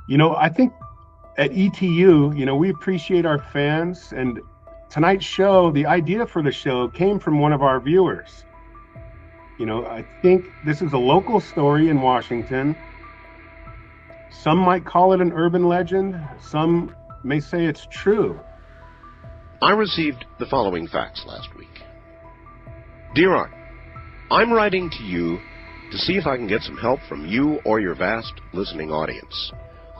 I think at ETU, we appreciate our fans, and tonight's show, the idea for the show came from one of our viewers. I think this is a local story in Washington. Some might call it an urban legend. Some may say it's true. I received the following fax last week. Dear Art, I'm writing to you to see if I can get some help from you or your vast listening audience.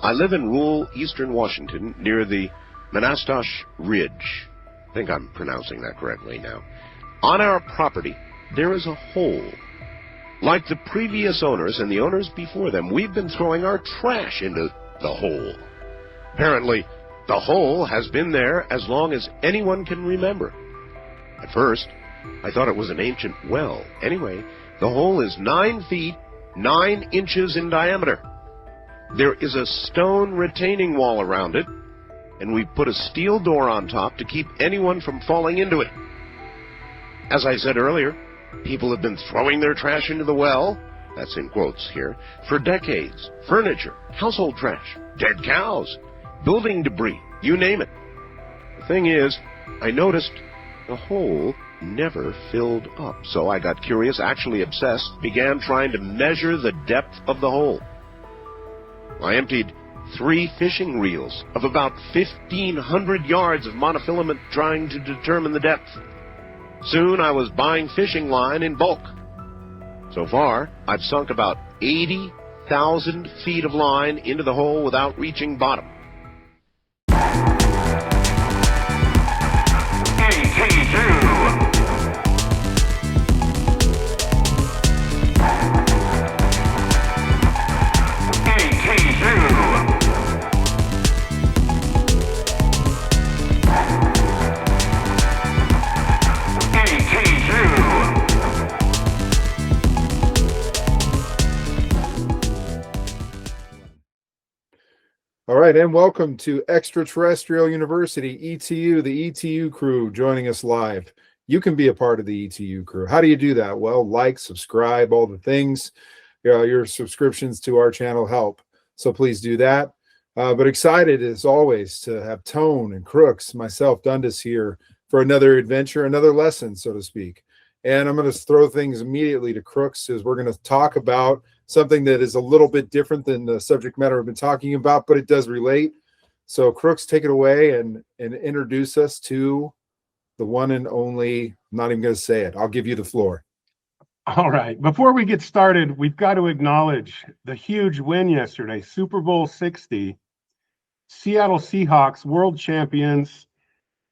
I live in rural eastern Washington near the Manastash Ridge. I think I'm pronouncing that correctly now. On our property, there is a hole. Like the previous owners and the owners before them, we've been throwing our trash into the hole. Apparently, the hole has been there as long as anyone can remember. At first, I thought it was an ancient well. Anyway, the hole is 9 feet, 9 inches in diameter. There is a stone retaining wall around it, and we put a steel door on top to keep anyone from falling into it. As I said earlier, people have been throwing their trash into the well, that's in quotes here, for decades. Furniture, household trash, dead cows, building debris, you name it. The thing is, I noticed the hole never filled up. So I got curious, actually obsessed, began trying to measure the depth of the hole. I emptied 3 fishing reels of about 1,500 yards of monofilament trying to determine the depth. Soon I was buying fishing line in bulk. So far, I've sunk about 80,000 feet of line into the hole without reaching bottom. All right, and welcome to Extraterrestrial University, ETU, the ETU crew joining us live. You can be a part of the ETU crew. How do you do that? Well, like, subscribe, all the things. Your subscriptions to our channel help, so please do that. But excited, as always, to have Tone and Crooks, myself, Dundas here for another adventure, another lesson, so to speak. And I'm going to throw things immediately to Crooks, as we're going to talk about something that is a little bit different than the subject matter we've been talking about, but it does relate. So Crooks, take it away and introduce us to the one and only, I'm not even going to say it. I'll give you the floor. All right. Before we get started, we've got to acknowledge the huge win yesterday, Super Bowl 60. Seattle Seahawks, world champions.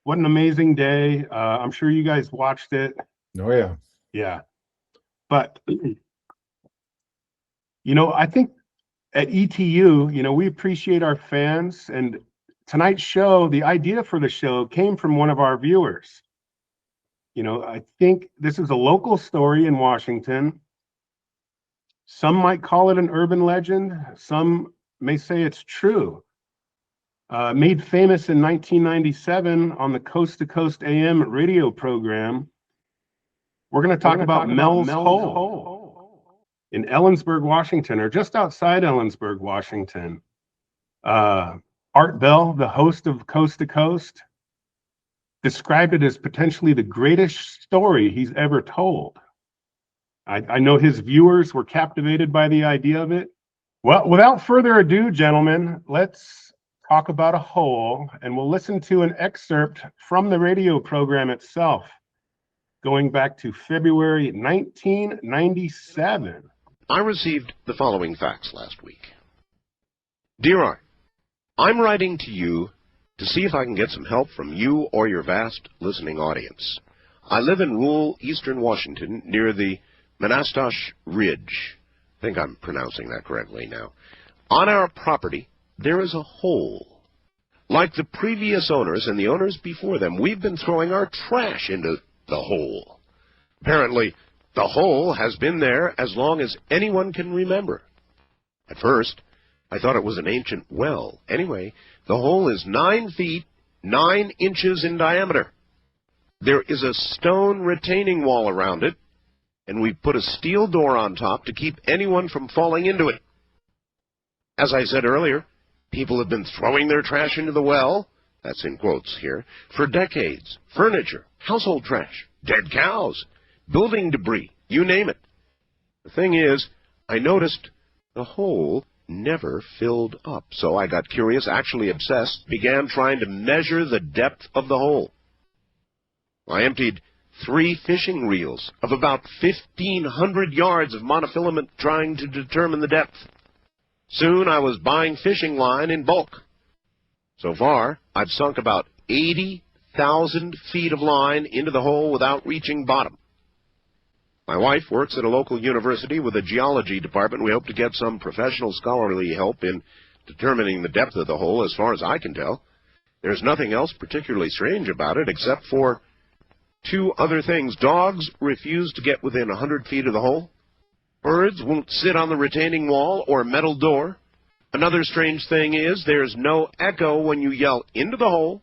What an amazing day. I'm sure you guys watched it. Oh, yeah. Yeah. But I think at ETU, we appreciate our fans, and tonight's show, the idea for the show came from one of our viewers. I think this is a local story in Washington. Some might call it an urban legend. Some may say it's true. Made famous in 1997 on the Coast to Coast AM radio program. We're going to talk about Mel's Hole in Ellensburg, Washington, or just outside Ellensburg, Washington. Art Bell, the host of Coast to Coast, described it as potentially the greatest story he's ever told. I know his viewers were captivated by the idea of it. Well, without further ado, gentlemen, let's talk about a hole, and we'll listen to an excerpt from the radio program itself, going back to February 1997. I received the following fax last week. Dear Art, I'm writing to you to see if I can get some help from you or your vast listening audience. I live in rural eastern Washington near the Manastash Ridge. I think I'm pronouncing that correctly now. On our property, there is a hole. Like the previous owners and the owners before them, we've been throwing our trash into the hole. Apparently, the hole has been there as long as anyone can remember. At first, I thought it was an ancient well. Anyway, the hole is 9 feet, 9 inches in diameter. There is a stone retaining wall around it, and we put a steel door on top to keep anyone from falling into it. As I said earlier, People have been throwing their trash into the well, that's in quotes here, for decades. Furniture, household trash, dead cows, building debris, you name it. The thing is, I noticed the hole never filled up. So I got curious, actually obsessed, began trying to measure the depth of the hole. I emptied 3 fishing reels of about 1,500 yards of monofilament trying to determine the depth. Soon I was buying fishing line in bulk. So far, I've sunk about 80,000 feet of line into the hole without reaching bottom. My wife works at a local university with a geology department. We hope to get some professional scholarly help in determining the depth of the hole, as far as I can tell. There's nothing else particularly strange about it, except for 2 other things. Dogs refuse to get within 100 feet of the hole. Birds won't sit on the retaining wall or metal door. Another strange thing is there's no echo when you yell into the hole.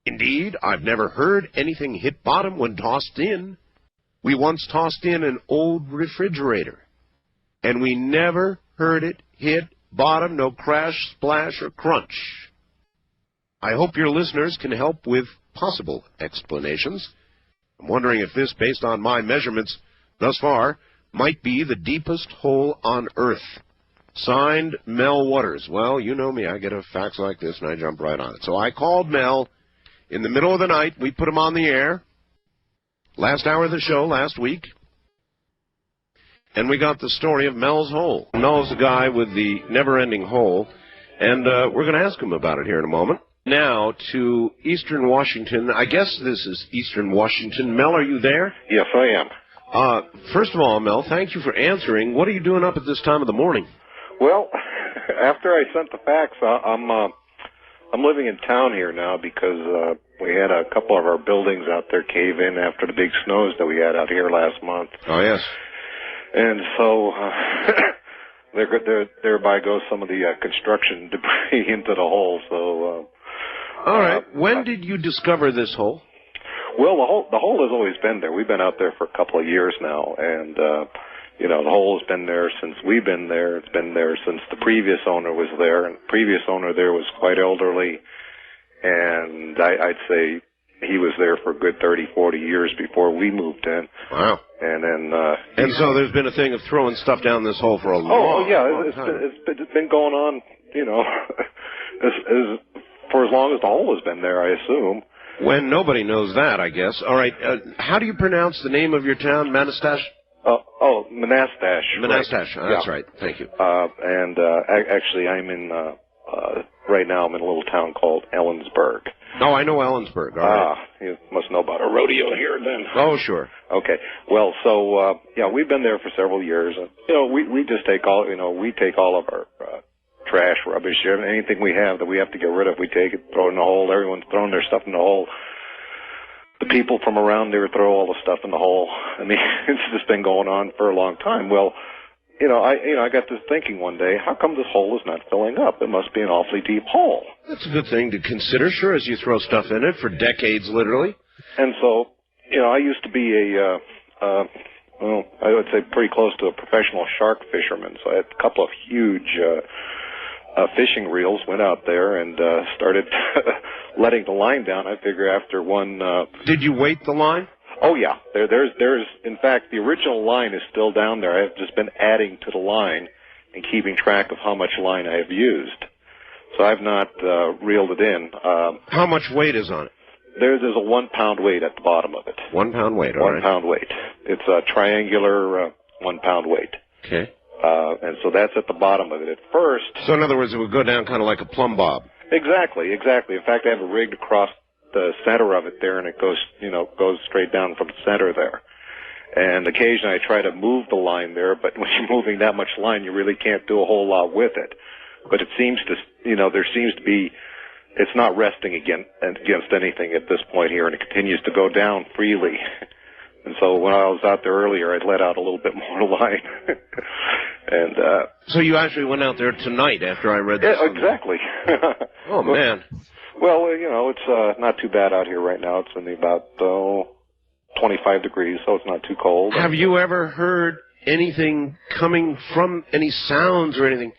Indeed, I've never heard anything hit bottom when tossed in. We once tossed in an old refrigerator, and we never heard it hit bottom, no crash, splash, or crunch. I hope your listeners can help with possible explanations. I'm wondering if this, based on my measurements thus far, might be the deepest hole on Earth. Signed, Mel Waters. Well, you know me. I get a fax like this, and I jump right on it. So I called Mel in the middle of the night. We put him on the air. Last hour of the show last week. And we got the story of Mel's hole. Mel's the guy with the never-ending hole. And we're going to ask him about it here in a moment. Now to Eastern Washington. I guess this is Eastern Washington. Mel, are you there? Yes, I am. First of all, Mel, thank you for answering. What are you doing up at this time of the morning? Well, after I sent the fax, I'm living in town here now because we had a couple of our buildings out there cave in after the big snows that we had out here last month. Oh, yes. And so thereby goes some of the construction debris into the hole. So. All right. When did you discover this hole? Well, the hole has always been there. We've been out there for a couple of years now, and the hole has been there since we've been there. It's been there since the previous owner was there, and the previous owner there was quite elderly, and I'd say he was there for a good 30, 40 years before we moved in. Wow. And then and so there's been a thing of throwing stuff down this hole for a long time. It's been going on, for as long as the hole has been there, I assume. When nobody knows that, I guess. All right. How do you pronounce the name of your town, Manastash? Manastash. Manastash. Right. That's right. Thank you. Actually, I'm in, right now I'm in a little town called Ellensburg. Oh, I know Ellensburg. All right. You must know about a rodeo here then. Oh, sure. Okay. Well, so, we've been there for several years. And, we just take all, we take all of our, trash, rubbish, anything we have that we have to get rid of, we take it, throw it in the hole. Everyone's throwing their stuff in the hole. The people from around there throw all the stuff in the hole. I mean, it's just been going on for a long time. Well, I got to thinking one day, how come this hole is not filling up? It must be an awfully deep hole. That's a good thing to consider, sure, as you throw stuff in it for decades, literally. And so, I used to be I would say pretty close to a professional shark fisherman. So I had a couple of huge fishing reels, went out there and started letting the line down. I figure after one... Did you weight the line? Oh, yeah. There's in fact, the original line is still down there. I've just been adding to the line and keeping track of how much line I have used. So I've not reeled it in. How much weight is on it? There's a 1 pound weight at the bottom of it. 1 pound weight, all right. 1 pound weight. It's a triangular 1 pound weight. Okay. And so that's at the bottom of it at first. So in other words, it would go down kind of like a plumb bob. Exactly. In fact, I have it rigged across the center of it there, and it goes straight down from the center there. And occasionally I try to move the line there, but when you're moving that much line, you really can't do a whole lot with it. But it seems to, there seems to be, it's not resting against anything at this point here, and it continues to go down freely. And so when I was out there earlier, I'd let out a little bit more line. And so you actually went out there tonight after I read this? Yeah, exactly. Oh, man. Well, it's not too bad out here right now. It's in about 25 degrees, so it's not too cold. Have you ever heard anything coming from any sounds or anything?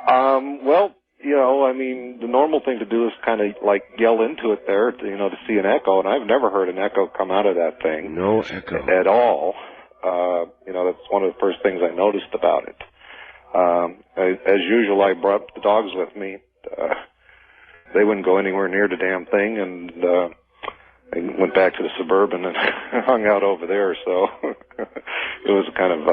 Well, I mean, the normal thing to do is kind of like yell into it there, to see an echo, and I've never heard an echo come out of that thing. No echo. At all. That's one of the first things I noticed about it. As usual, I brought the dogs with me. They wouldn't go anywhere near the damn thing, and I went back to the Suburban and hung out over there, so it was kind of,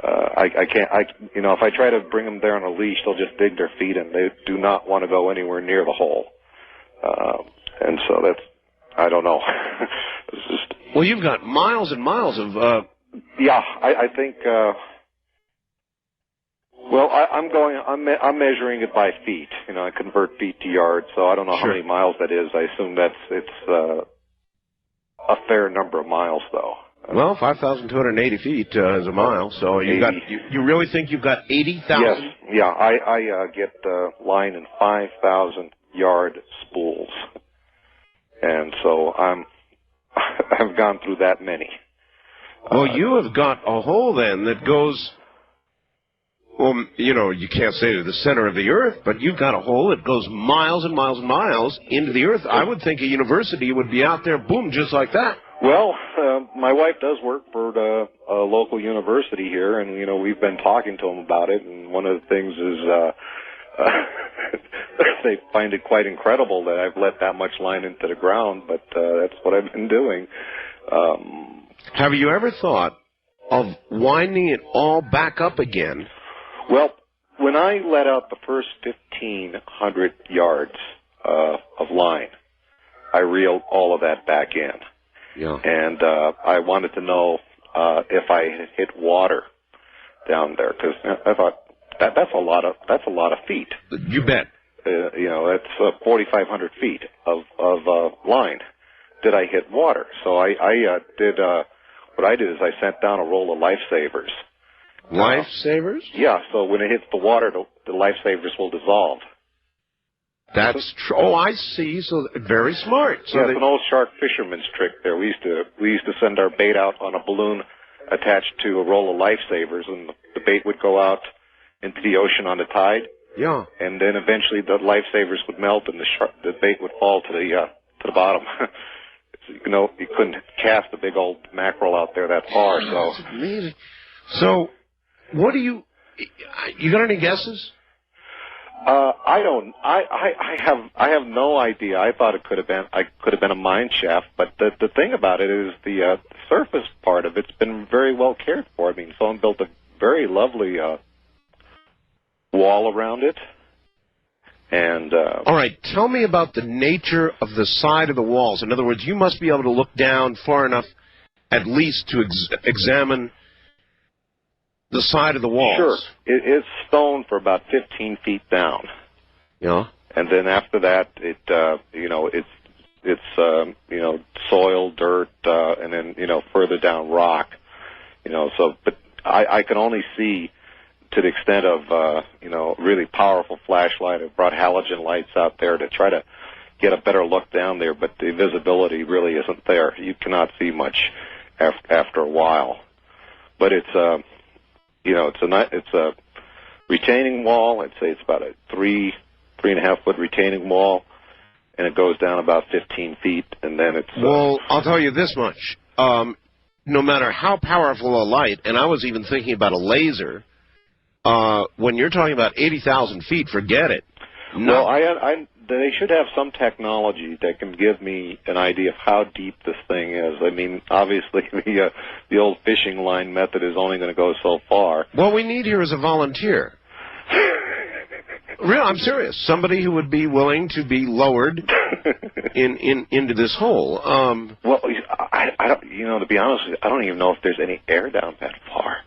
if I try to bring them there on a leash, they'll just dig their feet in. They do not want to go anywhere near the hole. And so I don't know. It's just... Well, you've got miles and miles of, Yeah, I think, I'm measuring it by feet. I convert feet to yards, so I don't know how many miles that is. I assume it's a fair number of miles, though. Well, 5,280 feet is a mile, so you really think you've got 80,000? Yes, yeah, I get line in 5,000 yard spools, and so I've gone through that many. Well, you have got a hole then that goes, well, you can't say to the center of the earth, but you've got a hole that goes miles and miles and miles into the earth. I would think a university would be out there, boom, just like that. Well, my wife does work for a local university here, and, we've been talking to them about it, and one of the things is they find it quite incredible that I've let that much line into the ground, but that's what I've been doing. Have you ever thought of winding it all back up again? Well, when I let out the first 1,500 yards of line, I reeled all of that back in. Yeah. And I wanted to know if I had hit water down there, because I thought that's a lot of feet. You bet. That's 4,500 feet of line. Did I hit water? So what I did is I sent down a roll of lifesavers. Lifesavers? Yeah, so when it hits the water, the lifesavers will dissolve. That's true. Oh, I see. So very smart. So yeah, it's an old shark fisherman's trick there. We used to send our bait out on a balloon attached to a roll of lifesavers, and the bait would go out into the ocean on the tide. Yeah. And then eventually the lifesavers would melt, and the bait would fall to the bottom. You couldn't cast a big old mackerel out there that far. So that's amazing. So, what do you got any guesses? I don't. I have no idea. I thought it could have been a mine shaft, but the thing about it is the surface part of it's been very well cared for. I mean, someone built a very lovely wall around it. And all right, tell me about the nature of the side of the walls. In other words, you must be able to look down far enough, at least, to examine the side of the walls. Sure, it's stone for about 15 feet down. Yeah. And then after that, it's soil, dirt, and then further down rock. So, but I can only see to the extent of, really powerful flashlight. I brought halogen lights out there to try to get a better look down there, but the visibility really isn't there. You cannot see much after a while. But it's a retaining wall. I'd say it's about a 3.5 foot retaining wall, and it goes down about 15 feet, and then it's... Well, I'll tell you this much. No matter how powerful a light, and I was even thinking about a laser, when you're talking about 80,000 feet, forget it. No. Well, they should have some technology that can give me an idea of how deep this thing is. I mean, obviously, the old fishing line method is only going to go so far. What we need here is a volunteer. Real, I'm serious. Somebody who would be willing to be lowered into this hole. Well, I don't. To be honest with you, I don't even know if there's any air down that far.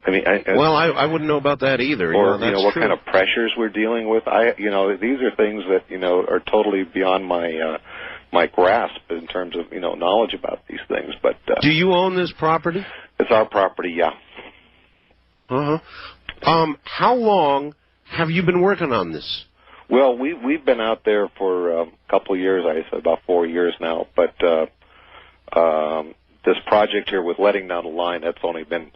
I mean, I wouldn't know about that either. Or what kind of pressures we're dealing with. These are things that are totally beyond my grasp in terms of knowledge about these things. But do you own this property? It's our property, yeah. How long have you been working on this? Well, we've been out there for a couple of years. I said about 4 years now, but this project here with letting down the line, that's only been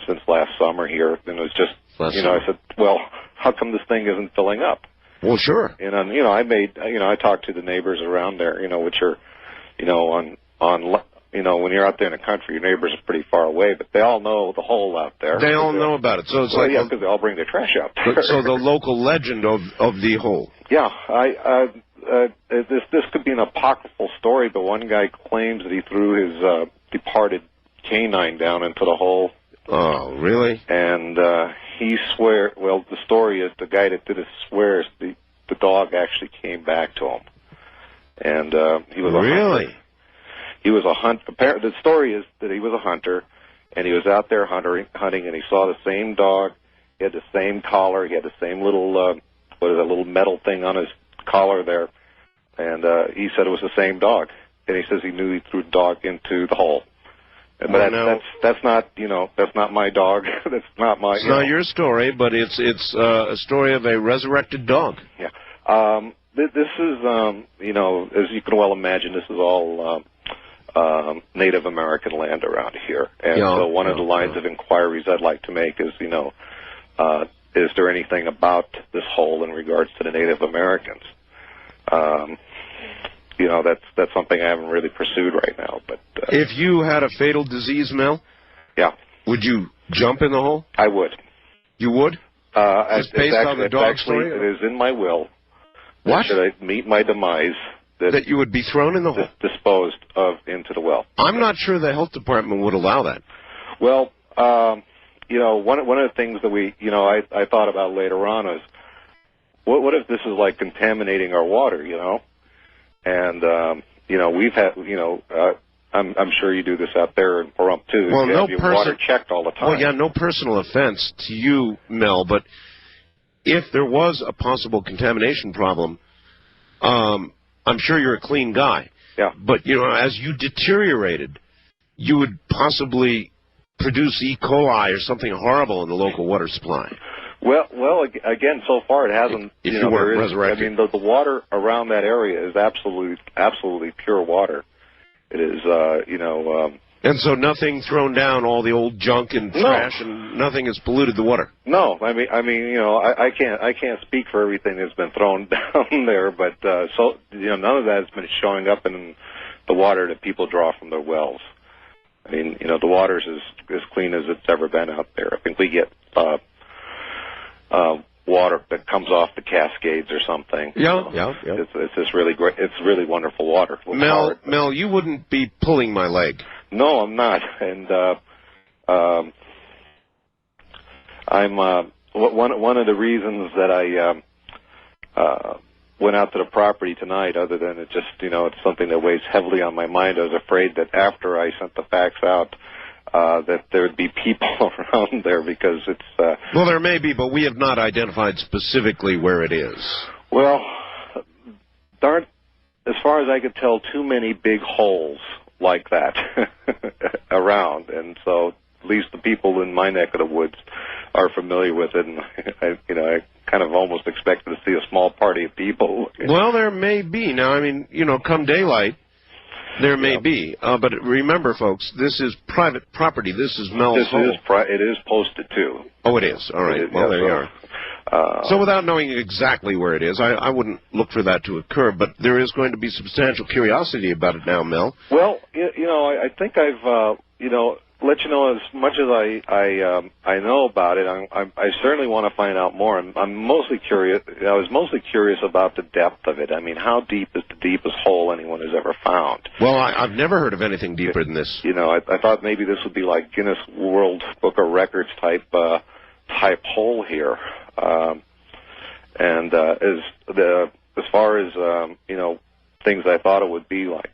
since last summer here, and it was just Bless you know, him. I said, well, how come this thing isn't filling up? Well, sure. And you know, I talked to the neighbors around there, you know, which are, you know, you know, when you're out there in the country, your neighbors are pretty far away, but they all know the hole out there. They all know about it. So it's well, like yeah, because they all bring their trash out there. so the local legend of the hole. Yeah, this could be an apocryphal story, but one guy claims that he threw his departed canine down into the hole. Oh, really? And he swears. Well, the story is the guy that did it swears the dog actually came back to him, and he was really. A hunter. He was a hunt. The story is that he was a hunter, and he was out there hunting, and he saw the same dog. He had the same collar. He had the same little little metal thing on his collar there, and he said it was the same dog. And he says he knew he threw the dog into the hole. But that's not, you know, that's not my dog. That's not my. It's not your story, but it's a story of a resurrected dog. Yeah. This is, you know, as you can well imagine, this is all Native American land around here. And so one of the lines of inquiries I'd like to make is, you know, is there anything about this hole in regards to the Native Americans? You know, that's something I haven't really pursued right now. But if you had a fatal disease, Mel, yeah, would you jump in the hole? I would. You would? Just based on the dog story? It is in my will. What? Should I meet my demise, that you would be thrown in the hole? Disposed of into the well. I'm not sure the health department would allow that. Well, you know, one of the things that we, you know, I thought about later on is, what if this is like contaminating our water, you know? And, you know, we've had, you know, I'm sure you do this out there in Pahrump too. Well, you have your water checked all the time. Well, yeah, no personal offense to you, Mel, but if there was a possible contamination problem, I'm sure you're a clean guy. Yeah. But, you know, as you deteriorated, you would possibly produce E. coli or something horrible in the local water supply. Well, again, so far it hasn't. If you weren't resurrected. I mean, the water around that area is absolutely pure water. It is, you know. And so nothing thrown down, all the old junk and trash, and nothing has polluted the water. No, I mean, you know, I can't speak for everything that's been thrown down there, but so you know, none of that has been showing up in the water that people draw from their wells. I mean, you know, the water's as clean as it's ever been out there. I think we get water that comes off the Cascades or something. Yeah. It's just really great. It's really wonderful water. Mel, you wouldn't be pulling my leg. No, I'm not. And I'm one of the reasons that I went out to the property tonight, other than it just, you know, it's something that weighs heavily on my mind. I was afraid that after I sent the fax out, that there would be people around there, because it's... well, there may be, but we have not identified specifically where it is. Well, there aren't, as far as I could tell, too many big holes like that around, and so at least the people in my neck of the woods are familiar with it, and I kind of almost expected to see a small party of people. Well, there may be. Now, I mean, you know, come daylight, there may be. But remember, folks, this is private property. This is Mel's home. It is posted, too. Oh, it is. All right. Well, there you are. So without knowing exactly where it is, I wouldn't look for that to occur, but there is going to be substantial curiosity about it now, Mel. Well, you know, I think I've, you know, let you know as much as I know about it. I certainly want to find out more. I'm mostly curious. I was mostly curious about the depth of it. I mean, how deep is the deepest hole anyone has ever found? Well, I've never heard of anything deeper than this. You know, I thought maybe this would be like Guinness World Book of Records type hole here. And as far as you know, things I thought it would be like,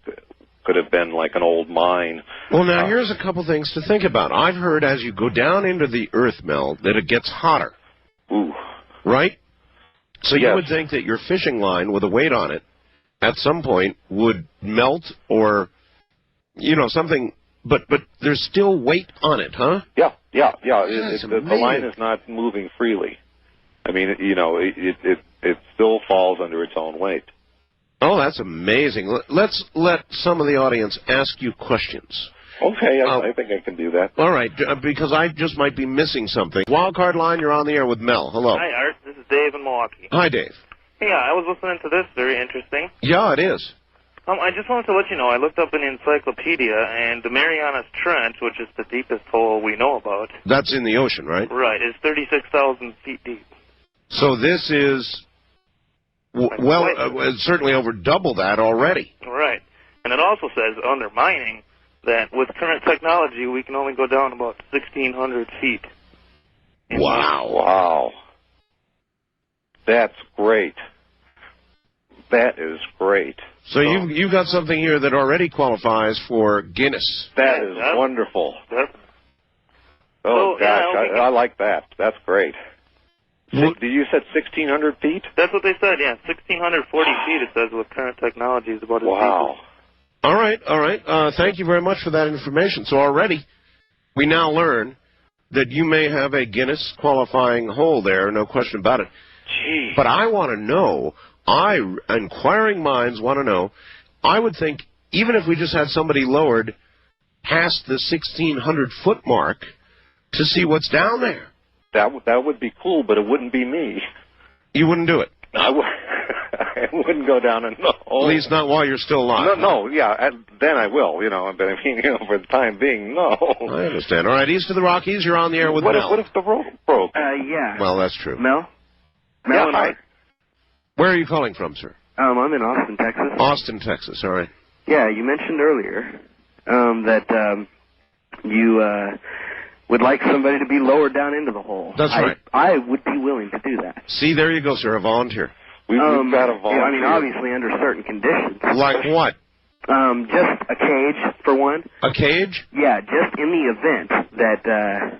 could have been like an old mine. Well, now here's a couple things to think about. I've heard as you go down into the earth, Mel, that it gets hotter. Ooh. Right? So yes. You would think that your fishing line with a weight on it at some point would melt, or, you know, something, but there's still weight on it, huh? Yeah. The line is not moving freely. I mean, you know, it still falls under its own weight. Oh, that's amazing. Let's let some of the audience ask you questions. Okay, I think I can do that. All right, because I just might be missing something. Wildcard line, you're on the air with Mel. Hello. Hi, Art. This is Dave in Milwaukee. Hi, Dave. Yeah, I was listening to this. Very interesting. Yeah, it is. I just wanted to let you know, I looked up in the encyclopedia, and the Marianas Trench, which is the deepest hole we know about. That's in the ocean, right? Right, is 36,000 feet deep. So this is, certainly over double that already. Right. And it also says, under mining, that with current technology, we can only go down about 1,600 feet. Wow. That's great. That is great. So you've got something here that already qualifies for Guinness. That is wonderful. Oh, So, gosh, I like that. That's great. You said 1,600 feet? That's what they said, yeah. 1,640 feet, it says, with current technology is about as deep as. All right. Thank you very much for that information. So already we now learn that you may have a Guinness qualifying hole there, no question about it. Gee. But I want to know, inquiring minds want to know, I would think even if we just had somebody lowered past the 1,600-foot mark to see what's down there. That would be cool, but it wouldn't be me. You wouldn't do it? I wouldn't go down and no. At least not while you're still alive. No, then I will, but I mean, for the time being, no. I understand. All right, east of the Rockies, you're on the air with Mel. What if the road broke? Yeah. Well, that's true. Mel? Yeah, hi. Where are you calling from, sir? I'm in Austin, Texas. Austin, Texas, all right. Yeah, you mentioned earlier that you would like somebody to be lowered down into the hole. That's right. I would be willing to do that. See, there you go, sir, a volunteer. We've got a volunteer. Yeah, I mean, obviously under certain conditions. Like what? Just a cage, for one. A cage? Yeah, just in the event that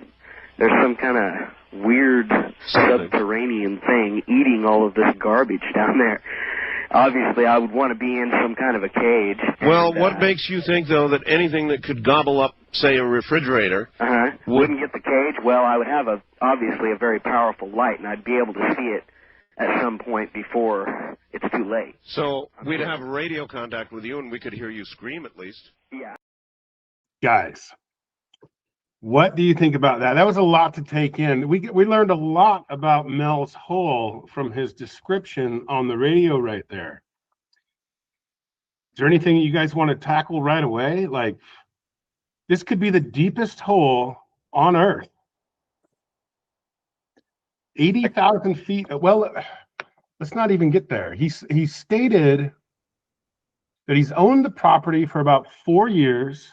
there's some kind of weird subterranean thing eating all of this garbage down there. Obviously, I would want to be in some kind of a cage. Well, what makes you think, though, that anything that could gobble up, say, a refrigerator... wouldn't get the cage? Well, I would have, obviously, a very powerful light, and I'd be able to see it at some point before it's too late. So we'd have radio contact with you, and we could hear you scream, at least. Yeah. Guys, what do you think about that? That was a lot to take in. We learned a lot about Mel's hole from his description on the radio right there. Is there anything you guys want to tackle right away? Like, this could be the deepest hole on Earth. 80,000 feet. Well, let's not even get there. He stated that he's owned the property for about 4 years.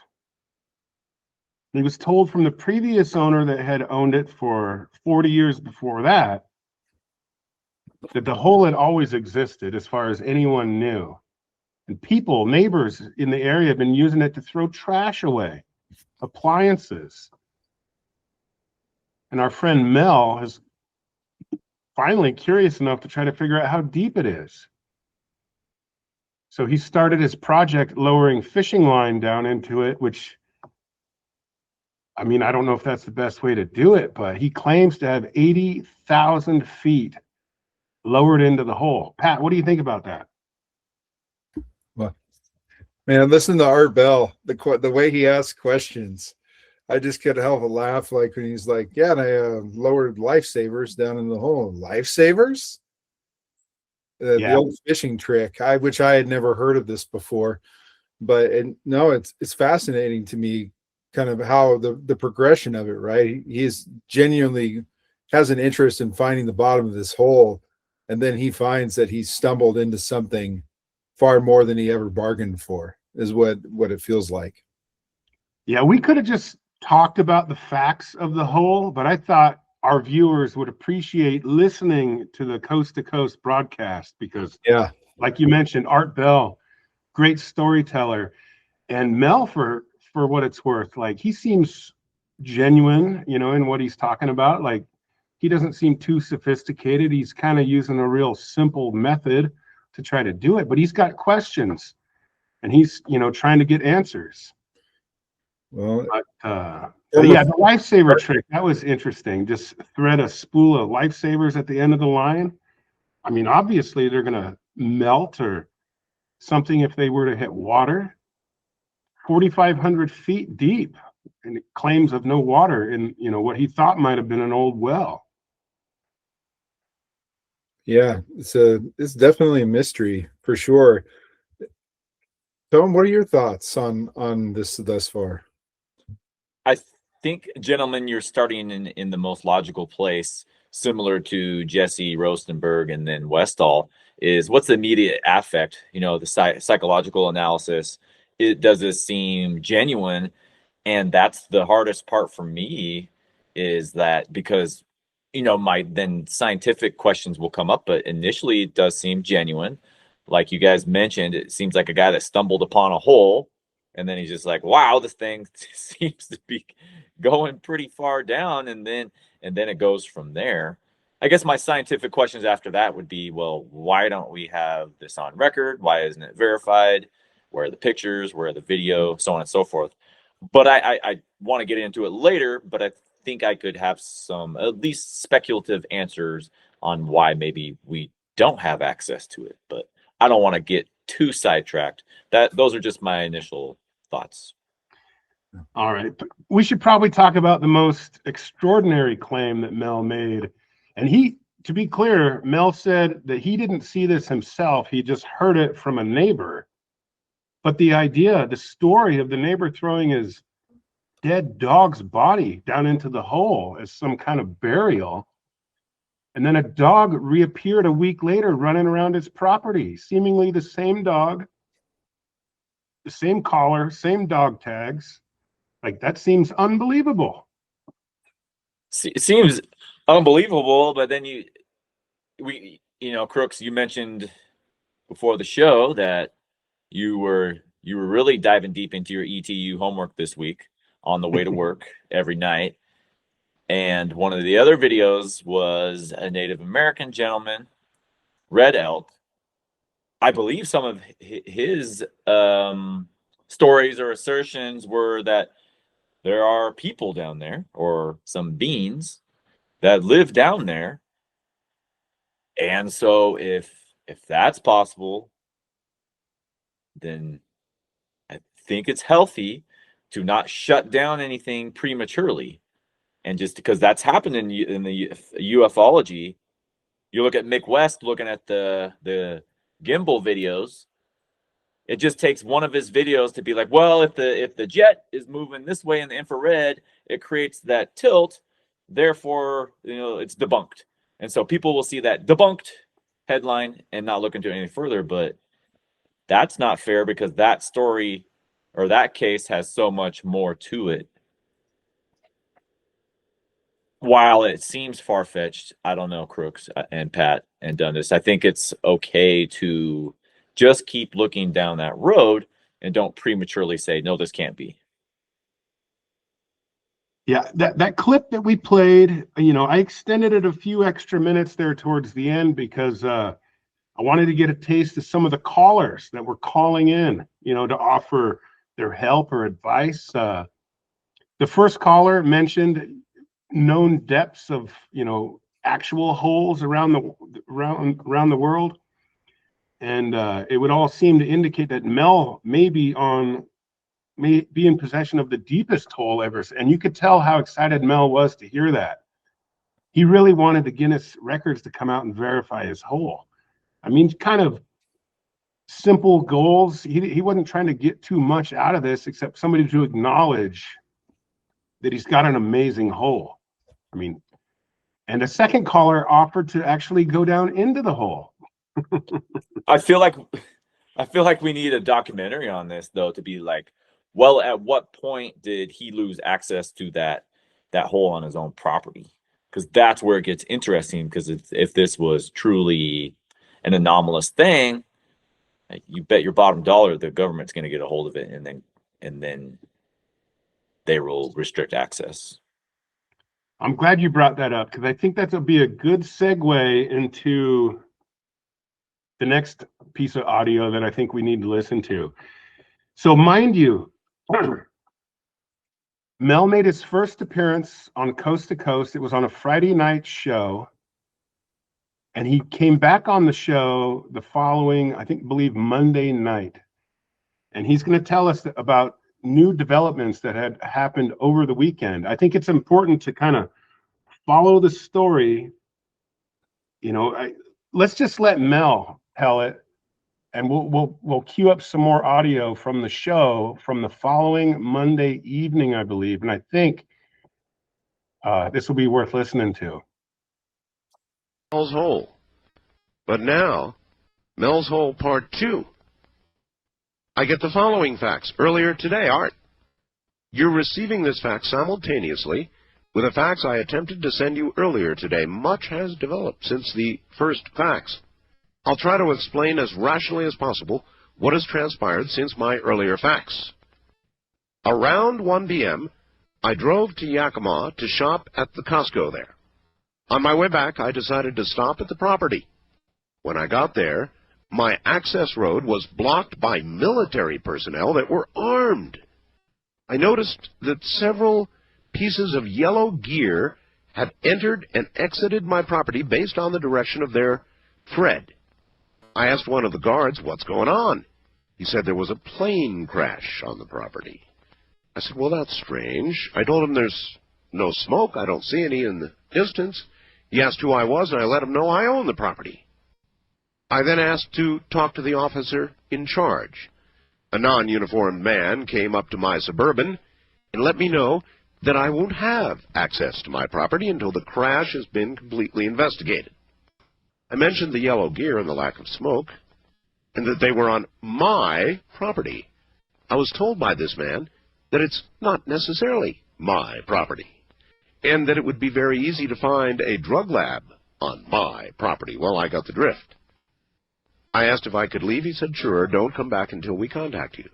He was told from the previous owner that had owned it for 40 years before that the hole had always existed as far as anyone knew. And people, neighbors in the area have been using it to throw trash away, appliances. And our friend Mel is finally curious enough to try to figure out how deep it is. So he started his project lowering fishing line down into it, which, I mean, I don't know if that's the best way to do it, but he claims to have 80,000 feet lowered into the hole. Pat, what do you think about that? Well, man, listen to Art Bell, the way he asks questions. I just can't help but laugh, like when he's like, yeah, and I lowered lifesavers down in the hole. Lifesavers? The old fishing trick, which I had never heard of this before. But no, it's fascinating to me, kind of how the progression of it, right? He is genuinely has an interest in finding the bottom of this hole, and then he finds that he stumbled into something far more than he ever bargained for, is what it feels like. Yeah, we could have just talked about the facts of the hole, but I thought our viewers would appreciate listening to the Coast to Coast broadcast because, like you mentioned, Art Bell, great storyteller, and Mel, for what it's worth, like he seems genuine, in what he's talking about. Like he doesn't seem too sophisticated. He's kind of using a real simple method to try to do it, but he's got questions and he's, trying to get answers. Well, but the lifesaver trick, that was interesting. Just thread a spool of lifesavers at the end of the line. I mean, obviously they're going to melt or something if they were to hit water. 4,500 feet deep, and it claims of no water in, what he thought might have been an old well. Yeah, it's definitely a mystery for sure. Tom, what are your thoughts on this thus far? I think, gentlemen, you're starting in the most logical place, similar to Jesse Rostenberg and then Westall, is what's the immediate affect, the psychological analysis. Does this seem genuine? And that's the hardest part for me, is that because, my then scientific questions will come up, but initially it does seem genuine. Like you guys mentioned, it seems like a guy that stumbled upon a hole, and then he's just like, wow, this thing seems to be going pretty far down, and then it goes from there. I guess my scientific questions after that would be, well, why don't we have this on record? Why isn't it verified? Where are the pictures? Where are the video? So on and so forth. But I want to get into it later, but I think I could have some at least speculative answers on why maybe we don't have access to it. But I don't want to get too sidetracked. Those are just my initial thoughts. All right. We should probably talk about the most extraordinary claim that Mel made. And to be clear, Mel said that he didn't see this himself. He just heard it from a neighbor. But the story of the neighbor throwing his dead dog's body down into the hole as some kind of burial, and then a dog reappeared a week later running around his property, seemingly the same dog, the same collar, same dog tags. Like, that seems unbelievable. It seems unbelievable, but then Crooks, you mentioned before the show that you were really diving deep into your ETU homework this week on the way to work every night. And one of the other videos was a Native American gentleman, red elk. I believe some of his stories or assertions were that there are people down there, or some beings that live down there. And so if that's possible, then I think it's healthy to not shut down anything prematurely. And just because that's happened in the ufology, you look at Mick West looking at the gimbal videos. It just takes one of his videos to be like, well, if the jet is moving this way in the infrared, it creates that tilt. Therefore, it's debunked. And so people will see that debunked headline and not look into it any further. But that's not fair, because that story or that case has so much more to it. While it seems far-fetched, I don't know, Crooks and Pat and Dundas, I think it's okay to just keep looking down that road and don't prematurely say, no, this can't be. Yeah, that clip that we played, I extended it a few extra minutes there towards the end because I wanted to get a taste of some of the callers that were calling in, to offer their help or advice. The first caller mentioned known depths of, actual holes around the world. And it would all seem to indicate that Mel may be in possession of the deepest hole ever. And you could tell how excited Mel was to hear that. He really wanted the Guinness records to come out and verify his hole. I mean, kind of simple goals. He wasn't trying to get too much out of this, except somebody to acknowledge that he's got an amazing hole. I mean, and a second caller offered to actually go down into the hole. I feel like we need a documentary on this, though, to be like, well, at what point did he lose access to that hole on his own property? Because that's where it gets interesting. Because if this was truly an anomalous thing, you bet your bottom dollar the government's going to get a hold of it, and then they will restrict access. I'm glad you brought that up, because I think that'll be a good segue into the next piece of audio that I think we need to listen to. So mind you, Mel made his first appearance on Coast to Coast. It was on a Friday night show. And he came back on the show the following, believe Monday night. And he's going to tell us about new developments that had happened over the weekend. I think it's important to kind of follow the story. You know, let's just let Mel tell it, and we'll queue up some more audio from the show from the following Monday evening, I believe, and I think this will be worth listening to. Mel's Hole. But now, Mel's Hole Part II. I get the following fax earlier today. Art, you're receiving this fax simultaneously with a fax I attempted to send you earlier today. Much has developed since the first fax. I'll try to explain as rationally as possible what has transpired since my earlier fax. Around 1 p.m., I drove to Yakima to shop at the Costco there. On my way back, I decided to stop at the property. When I got there, my access road was blocked by military personnel that were armed. I noticed that several pieces of yellow gear had entered and exited my property based on the direction of their tread. I asked one of the guards, what's going on? He said there was a plane crash on the property. I said, well, that's strange. I told him there's no smoke. I don't see any in the distance. He asked who I was, and I let him know I own the property. I then asked to talk to the officer in charge. A non-uniformed man came up to my Suburban and let me know that I won't have access to my property until the crash has been completely investigated. I mentioned the yellow gear and the lack of smoke, and that they were on my property. I was told by this man that it's not necessarily my property, and that it would be very easy to find a drug lab on my property. Well, I got the drift. I asked if I could leave. He said, sure, don't come back until we contact you.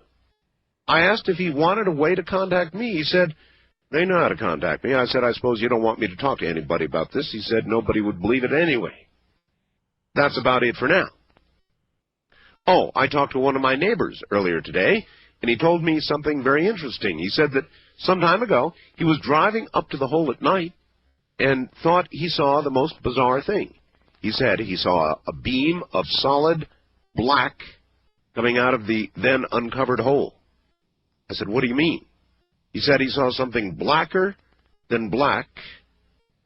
I asked if he wanted a way to contact me. He said, they know how to contact me. I said, I suppose you don't want me to talk to anybody about this. He said, nobody would believe it anyway. That's about it for now. Oh, I talked to one of my neighbors earlier today, and he told me something very interesting. He said that some time ago, he was driving up to the hole at night and thought he saw the most bizarre thing. He said he saw a beam of solid black coming out of the then uncovered hole. I said, what do you mean? He said he saw something blacker than black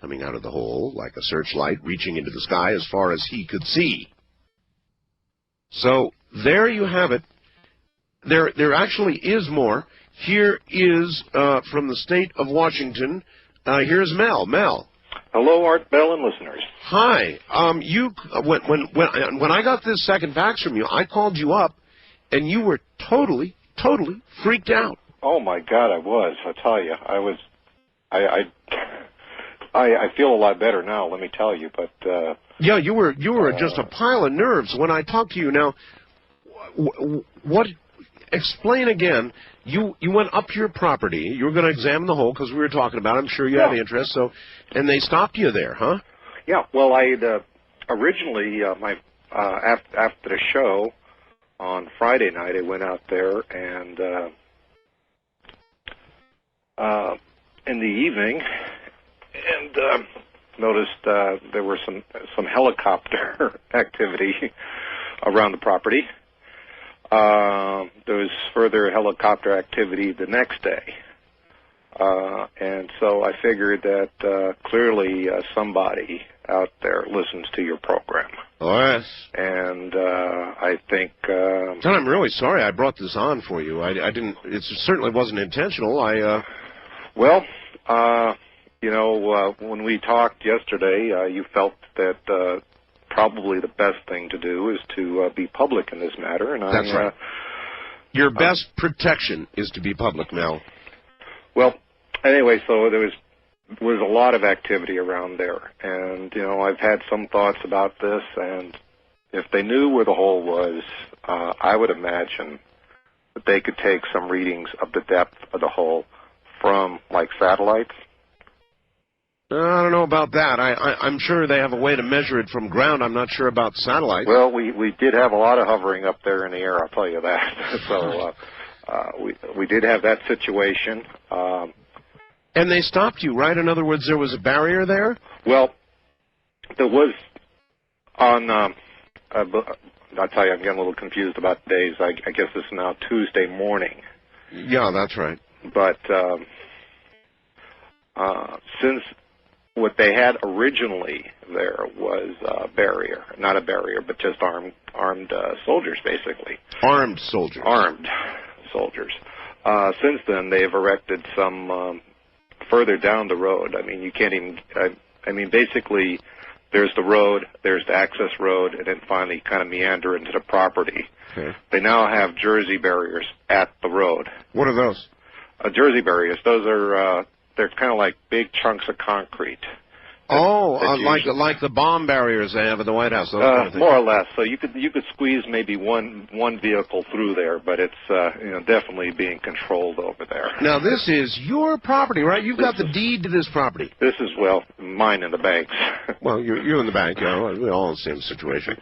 coming out of the hole, like a searchlight reaching into the sky as far as he could see. So there you have it. There actually is more. Here is from the state of Washington. Here's Mel. Mel. Hello, Art, Bell, and listeners. Hi. When I got this second fax from you, I called you up, and you were totally freaked out. Oh my God, I was. I tell you, I was. I feel a lot better now. Let me tell you, but. Yeah, you were just a pile of nerves when I talked to you. Now, what? Explain again. You went up to your property. You were going to examine the hole because we were talking about it. I'm sure you had interest. So, and they stopped you there, huh? Yeah. Well, I'd originally after the show on Friday night, I went out there and in the evening and noticed there were some helicopter activity around the property. There was further helicopter activity the next day. And so I figured that clearly somebody out there listens to your program. Oh, yes. And I think... John, I'm really sorry I brought this on for you. I didn't... It certainly wasn't intentional. Well, you know, when we talked yesterday, you felt that... probably the best thing to do is to be public in this matter, and that's right. Your best protection is to be public, Mel. Well, anyway, so there was a lot of activity around there, and you know, I've had some thoughts about this, and if they knew where the hole was, I would imagine that they could take some readings of the depth of the hole from, like, satellites. I don't know about that. I'm sure they have a way to measure it from ground. I'm not sure about satellites. Well, we did have a lot of hovering up there in the air, I'll tell you that. So we did have that situation. And they stopped you, right? In other words, there was a barrier there? Well, there was on, I'll tell you, I'm getting a little confused about days. I guess this is now Tuesday morning. Yeah, that's right. But since what they had originally there was a barrier, not a barrier, but just armed soldiers, basically. Armed soldiers. Armed soldiers. Since then, they've erected some further down the road. I mean, you can't even. I mean, basically, there's the road, there's the access road, and then finally kind of meander into the property. Okay. They now have Jersey barriers at the road. What are those? Jersey barriers. Those are they're kind of like big chunks of concrete. Like the bomb barriers they have at the White House. Those kind of things. More or less. So you could squeeze maybe one vehicle through there, but it's definitely being controlled over there. Now this is your property, right? You've got the deed to this property. This is mine and the bank's. Well, you're in the bank. We're all in the same situation.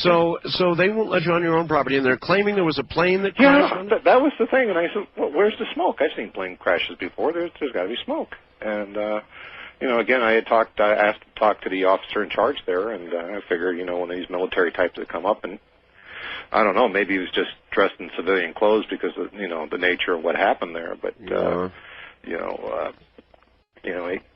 So they won't let you on your own property, and they're claiming there was a plane that crashed. Yeah, that was the thing. And I said, well, where's the smoke? I've seen plane crashes before. There's got to be smoke. And again, I asked to talk to the officer in charge there, and I figured, one of these military types would come up, and I don't know, maybe he was just dressed in civilian clothes because of, the nature of what happened there. But he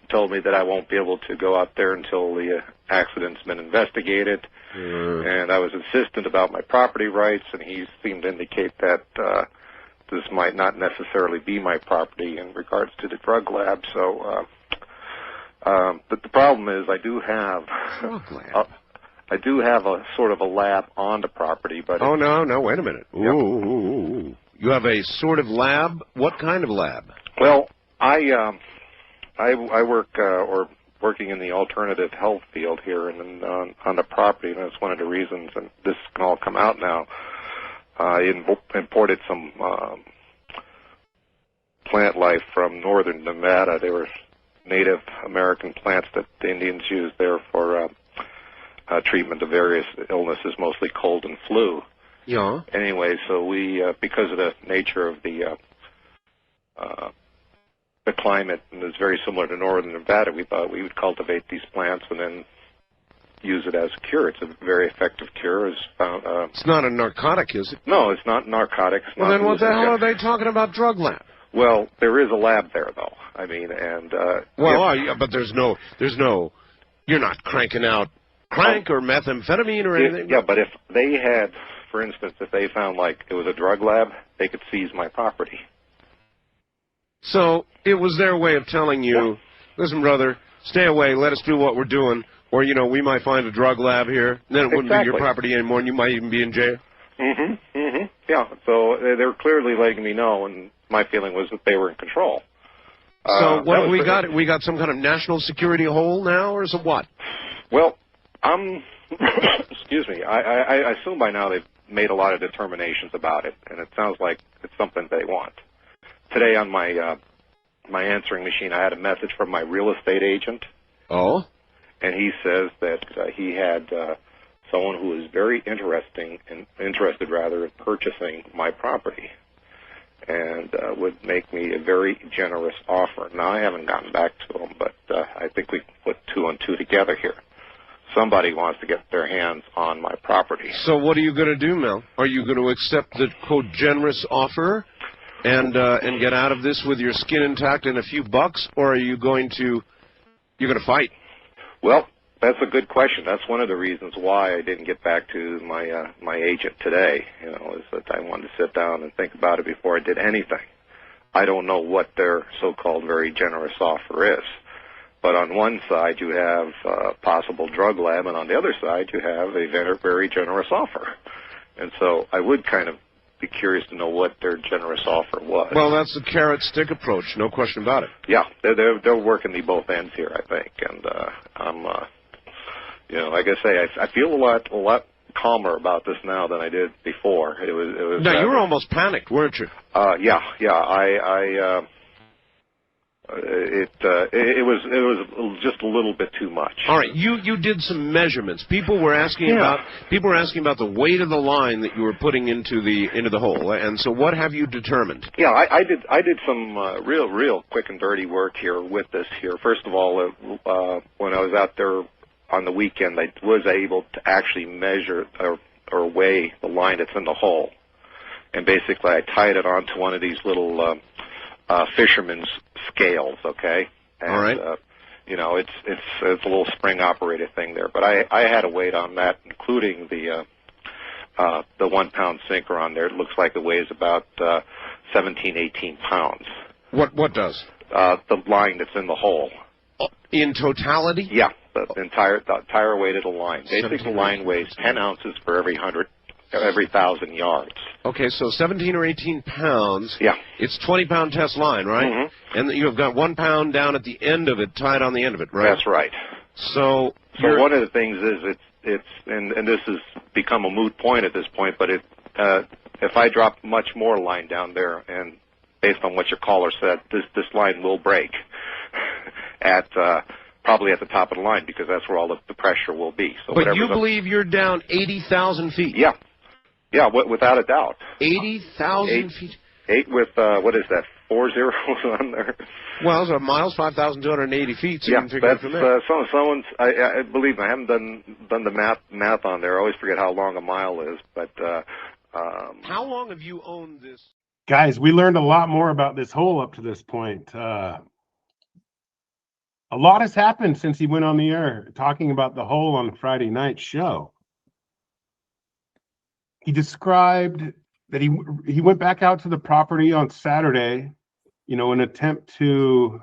told me that I won't be able to go out there until the accident's been investigated. And I was insistent about my property rights, and he seemed to indicate that this might not necessarily be my property in regards to the drug lab. So, but the problem is I do have a sort of a lab on the property. But no, wait a minute. Ooh. You have a sort of lab? What kind of lab? Well, I work working in the alternative health field here and on the property, and that's one of the reasons, and this can all come out now. I imported some plant life from northern Nevada. They were Native American plants that the Indians used there for treatment of various illnesses, mostly cold and flu. Yeah. Anyway, so we, because of the nature of the climate, and it's very similar to northern Nevada, we thought we would cultivate these plants and then use it as a cure. It's a very effective cure. It's not a narcotic, is it? No, it's not narcotics. Well, then what the hell are they talking about drug lab? Well, there is a lab there, though. I mean, and but there's no. You're not cranking out crank or methamphetamine or anything. Yeah, but if they had, for instance, if they found like it was a drug lab, they could seize my property. So it was their way of telling you, listen, brother, stay away. Let us do what we're doing, or we might find a drug lab here. And then it wouldn't be your property anymore, and you might even be in jail. Yeah. So they're clearly letting me know, and my feeling was that they were in control. So what have we got? We got some kind of national security hole now, or is it what? Well, excuse me. I assume by now they've made a lot of determinations about it, and it sounds like it's something they want. Today on my my answering machine, I had a message from my real estate agent. Oh. And he says that he had someone who was very interested in purchasing my property, and would make me a very generous offer. Now, I haven't gotten back to him, but I think we can put two and two together here. Somebody wants to get their hands on my property. So what are you going to do, Mel? Are you going to accept the, quote, generous offer and get out of this with your skin intact and a few bucks, or are you going to fight? Well, that's a good question. That's one of the reasons why I didn't get back to my agent today, is that I wanted to sit down and think about it before I did anything. I don't know what their so-called very generous offer is. But on one side, you have a possible drug lab, and on the other side, you have a very, very generous offer. And so I would kind of be curious to know what their generous offer was. Well, that's the carrot-stick approach, no question about it. Yeah, they're working the both ends here, I think. And I'm, like I say, I feel a lot calmer about this now than I did before. It was. Now, you were almost panicked, weren't you? Yeah. It was just a little bit too much. All right, you did some measurements. People were asking about the weight of the line that you were putting into the hole. And so, what have you determined? Yeah, I did some real quick and dirty work here with this here. First of all, when I was out there on the weekend, I was able to actually measure or weigh the line that's in the hole. and basically I tied it onto one of these little fisherman's scales. Okay. And, All right. you know, it's a little spring operated thing there, but I had a weight on that, including the 1 pound sinker on there. It looks like it weighs about 17, 18 pounds. What does? The line that's in the hole. In totality? Yeah, the entire weight of the line. Basically, the line weighs 10 ounces for every 1,000 yards. Okay, so 17 or 18 pounds. Yeah. It's 20-pound test line, right? Mm-hmm. And you have got 1 pound down at the end of it, tied on the end of it, right? That's right. So one of the things is it's and this has become a moot point at this point, but if I drop much more line down there, and based on what your caller said, this line will break at probably at the top of the line, because that's where all the pressure will be. So but you believe you're down 80,000 feet? Yeah. Yeah, without a doubt. 80,000 feet? 8 with, what is that, 4 zeros on there? Well, so miles, 5,280 feet, so you can figure it from there. Someone's, I believe I haven't done the math on there. I always forget how long a mile is, but... how long have you owned this? Guys, we learned a lot more about this hole up to this point. A lot has happened since he went on the air talking about the hole on the Friday night show. He described that he went back out to the property on Saturday, in an attempt to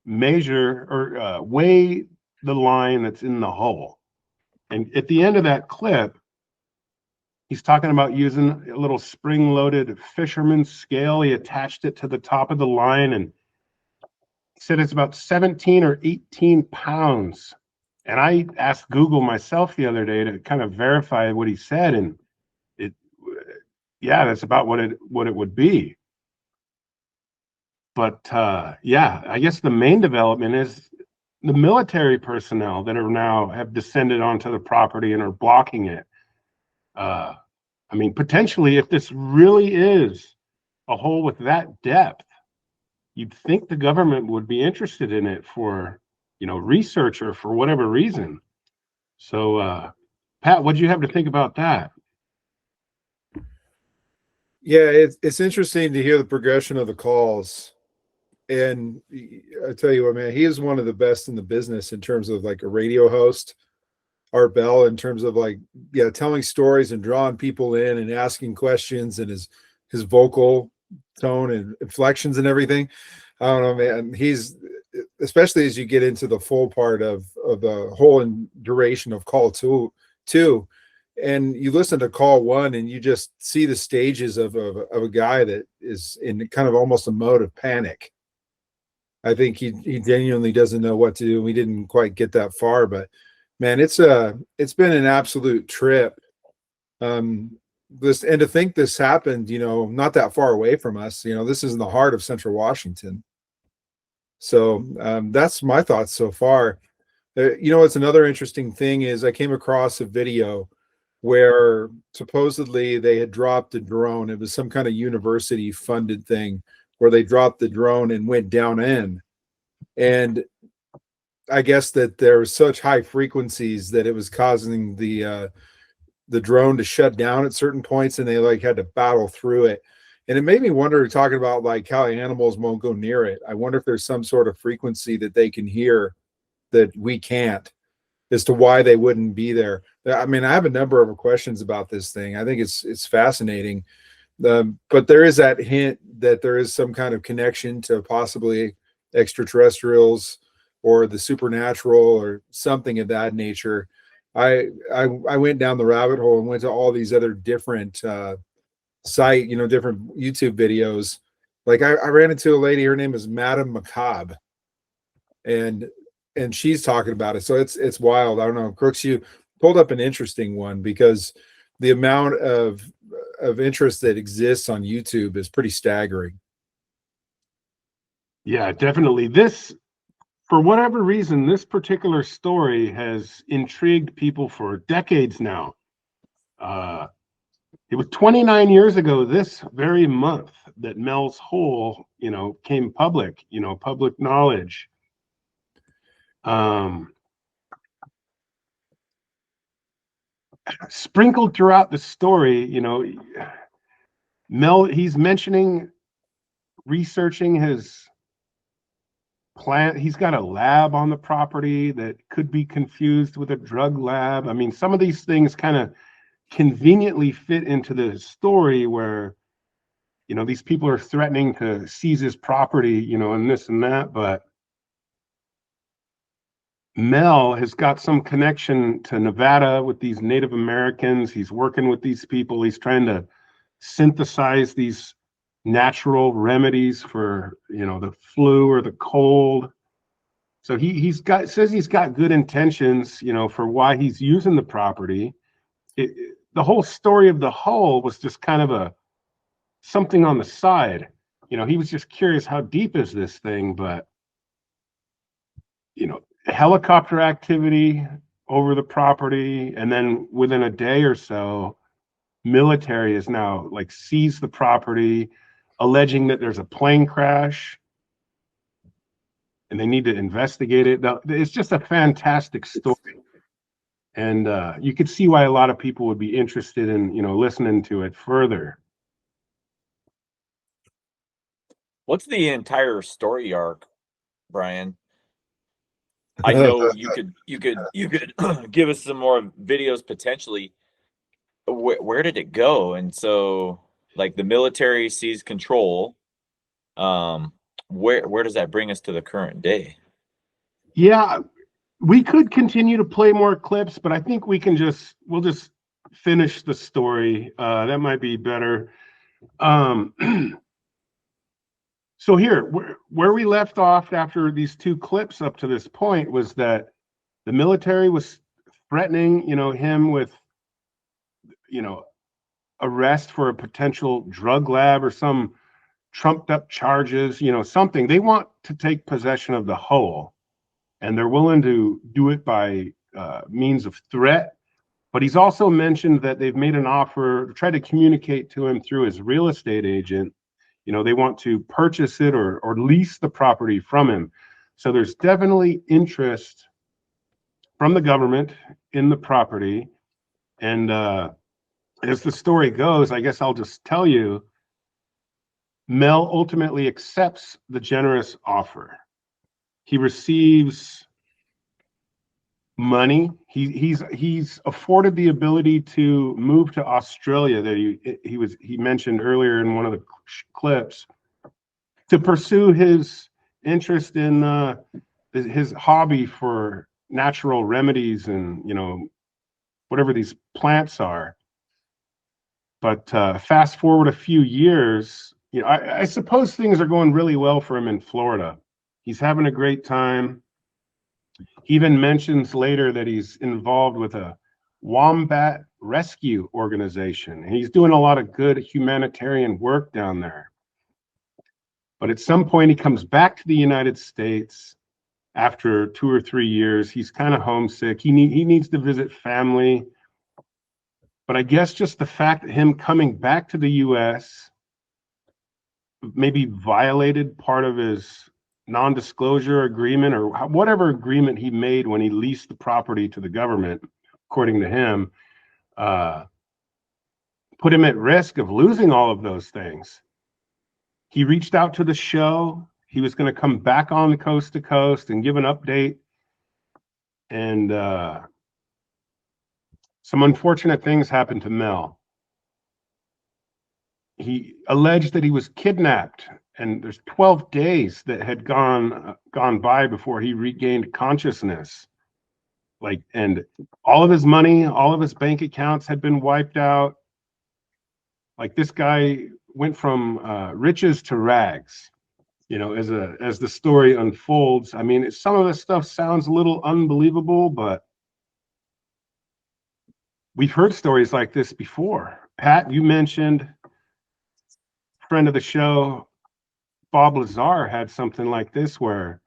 measure or weigh the line that's in the hole. And at the end of that clip, he's talking about using a little spring-loaded fisherman's scale. He attached it to the top of the line, and he said it's about 17 or 18 pounds. And I asked Google myself the other day to kind of verify what he said, and that's about what it would be. But I guess the main development is the military personnel that have descended onto the property and are blocking it. Potentially, if this really is a hole with that depth, you'd think the government would be interested in it for, research or for whatever reason. So, Pat, what do you have to think about that? Yeah, it's interesting to hear the progression of the calls. And I tell you what, man, he is one of the best in the business in terms of like a radio host. Art Bell, in terms of telling stories and drawing people in and asking questions, and his vocal tone and inflections and everything. I don't know, man. He's, especially as you get into the full part of the whole and duration of call two, and you listen to call one, and you just see the stages of a guy that is in kind of almost a mode of panic. I think he genuinely doesn't know what to do. We didn't quite get that far, but man, it's been an absolute trip. And to think this happened, not that far away from us. This is in the heart of Central Washington. So that's my thoughts so far. It's another interesting thing is I came across a video where supposedly they had dropped a drone. It was some kind of university funded thing where they dropped the drone and went down in. And I guess that there was such high frequencies that it was causing the drone to shut down at certain points, and they had to battle through it. And it made me wonder, talking about how animals won't go near it. I wonder if there's some sort of frequency that they can hear that we can't, as to why they wouldn't be there. I mean, I have a number of questions about this thing. I think it's fascinating. But there is that hint that there is some kind of connection to possibly extraterrestrials or the supernatural or something of that nature. I went down the rabbit hole and went to all these other different different YouTube videos. I ran into a lady, her name is Madame Macabre, and she's talking about it. So it's wild. I don't know, Crooks, you pulled up an interesting one, because the amount of interest that exists on YouTube is pretty staggering. Yeah, definitely. For whatever reason, this particular story has intrigued people for decades now. It was 29 years ago this very month that Mel's hole, came public, public knowledge. Sprinkled throughout the story, Mel, he's mentioning researching his plant. He's got a lab on the property that could be confused with a drug lab. I mean, some of these things kind of conveniently fit into the story where, these people are threatening to seize his property, and this and that, but Mel has got some connection to Nevada with these Native Americans. He's working with these people. He's trying to synthesize these natural remedies for, the flu or the cold. So he's got good intentions, for why he's using the property. The whole story of the hull was just kind of something on the side. He was just curious, how deep is this thing? But, helicopter activity over the property, and then within a day or so, military is now like seized the property, alleging that there's a plane crash and they need to investigate it. Now, it's just a fantastic story, and you could see why a lot of people would be interested in listening to it further. What's the entire story arc, Brian? I know you could give us some more videos potentially. Where did it go? And so, like, the military seized control. Where does that bring us to the current day? Yeah, we could continue to play more clips, but I think we'll just finish the story. That might be better. So here, where we left off after these two clips up to this point was that the military was threatening, him with, arrest for a potential drug lab or some trumped up charges, something. They want to take possession of the hull, and they're willing to do it by means of threat. But he's also mentioned that they've made an offer, tried to communicate to him through his real estate agent. They want to purchase it or lease the property from him. So there's definitely interest from the government in the property. And as the story goes, I guess I'll just tell you, Mel ultimately accepts the generous offer. He receives money. He's afforded the ability to move to Australia that he mentioned earlier in one of the clips, to pursue his interest in his hobby for natural remedies and whatever these plants are. But fast forward a few years, I suppose things are going really well for him in Florida. He's having a great time. He even mentions later that he's involved with a wombat rescue organization. He's doing a lot of good humanitarian work down there. But at some point, he comes back to the United States after 2 or 3 years. He's kind of homesick. He needs to visit family. But I guess just the fact that him coming back to the U.S. maybe violated part of his non-disclosure agreement or whatever agreement he made when he leased the property to the government, according to him, put him at risk of losing all of those things. He reached out to the show. He was going to come back on Coast to Coast and give an update. And some unfortunate things happened to Mel. He alleged that he was kidnapped, and there's 12 days that had gone by before he regained consciousness. And all of his money, all of his bank accounts had been wiped out. Like, this guy went from riches to rags, as the story unfolds. I mean, some of this stuff sounds a little unbelievable, but we've heard stories like this before. Pat, you mentioned, friend of the show, Bob Lazar, had something like this where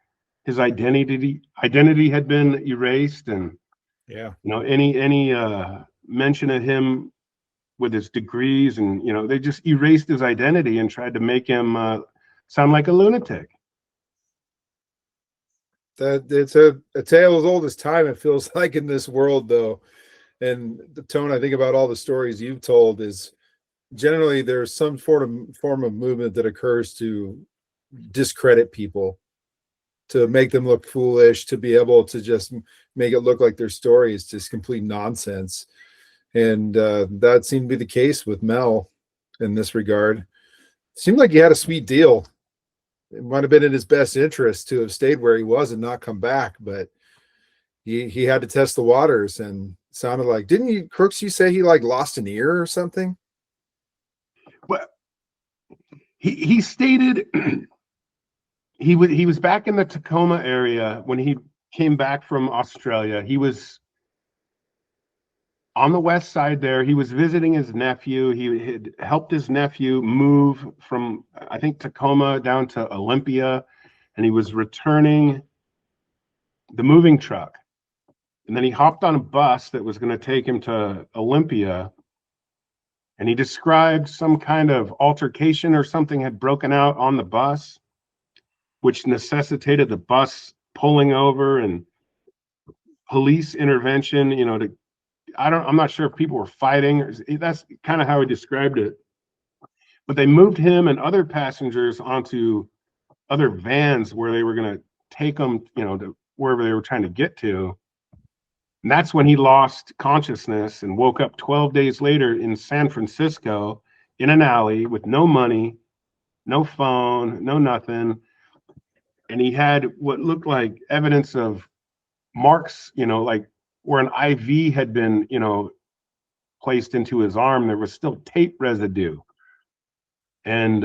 his identity had been erased, and any mention of him with his degrees, and they just erased his identity and tried to make him sound like a lunatic. That it's a tale as old as time, it feels like, in this world, though. And the tone, I think, about all the stories you've told is generally there's some form of movement that occurs to discredit people, to make them look foolish, to be able to just make it look like their story is just complete nonsense. And that seemed to be the case with Mel in this regard. Seemed like he had a sweet deal. It might have been in his best interest to have stayed where he was and not come back, but he had to test the waters, and sounded like, didn't you, Crooks, you say he like lost an ear or something? Well, he stated he was back in the Tacoma area when he came back from Australia. He was on the west side there. He was visiting his nephew. He had helped his nephew move from, I think, Tacoma down to Olympia, and he was returning the moving truck. And then he hopped on a bus that was going to take him to Olympia, and he described some kind of altercation or something had broken out on the bus, which necessitated the bus pulling over and police intervention, I'm not sure if people were fighting. That's kind of how he described it. But they moved him and other passengers onto other vans where they were going to take them, to wherever they were trying to get to. And that's when he lost consciousness and woke up 12 days later in San Francisco in an alley with no money, no phone, no nothing. And he had what looked like evidence of marks, like where an IV had been, placed into his arm. There was still tape residue. And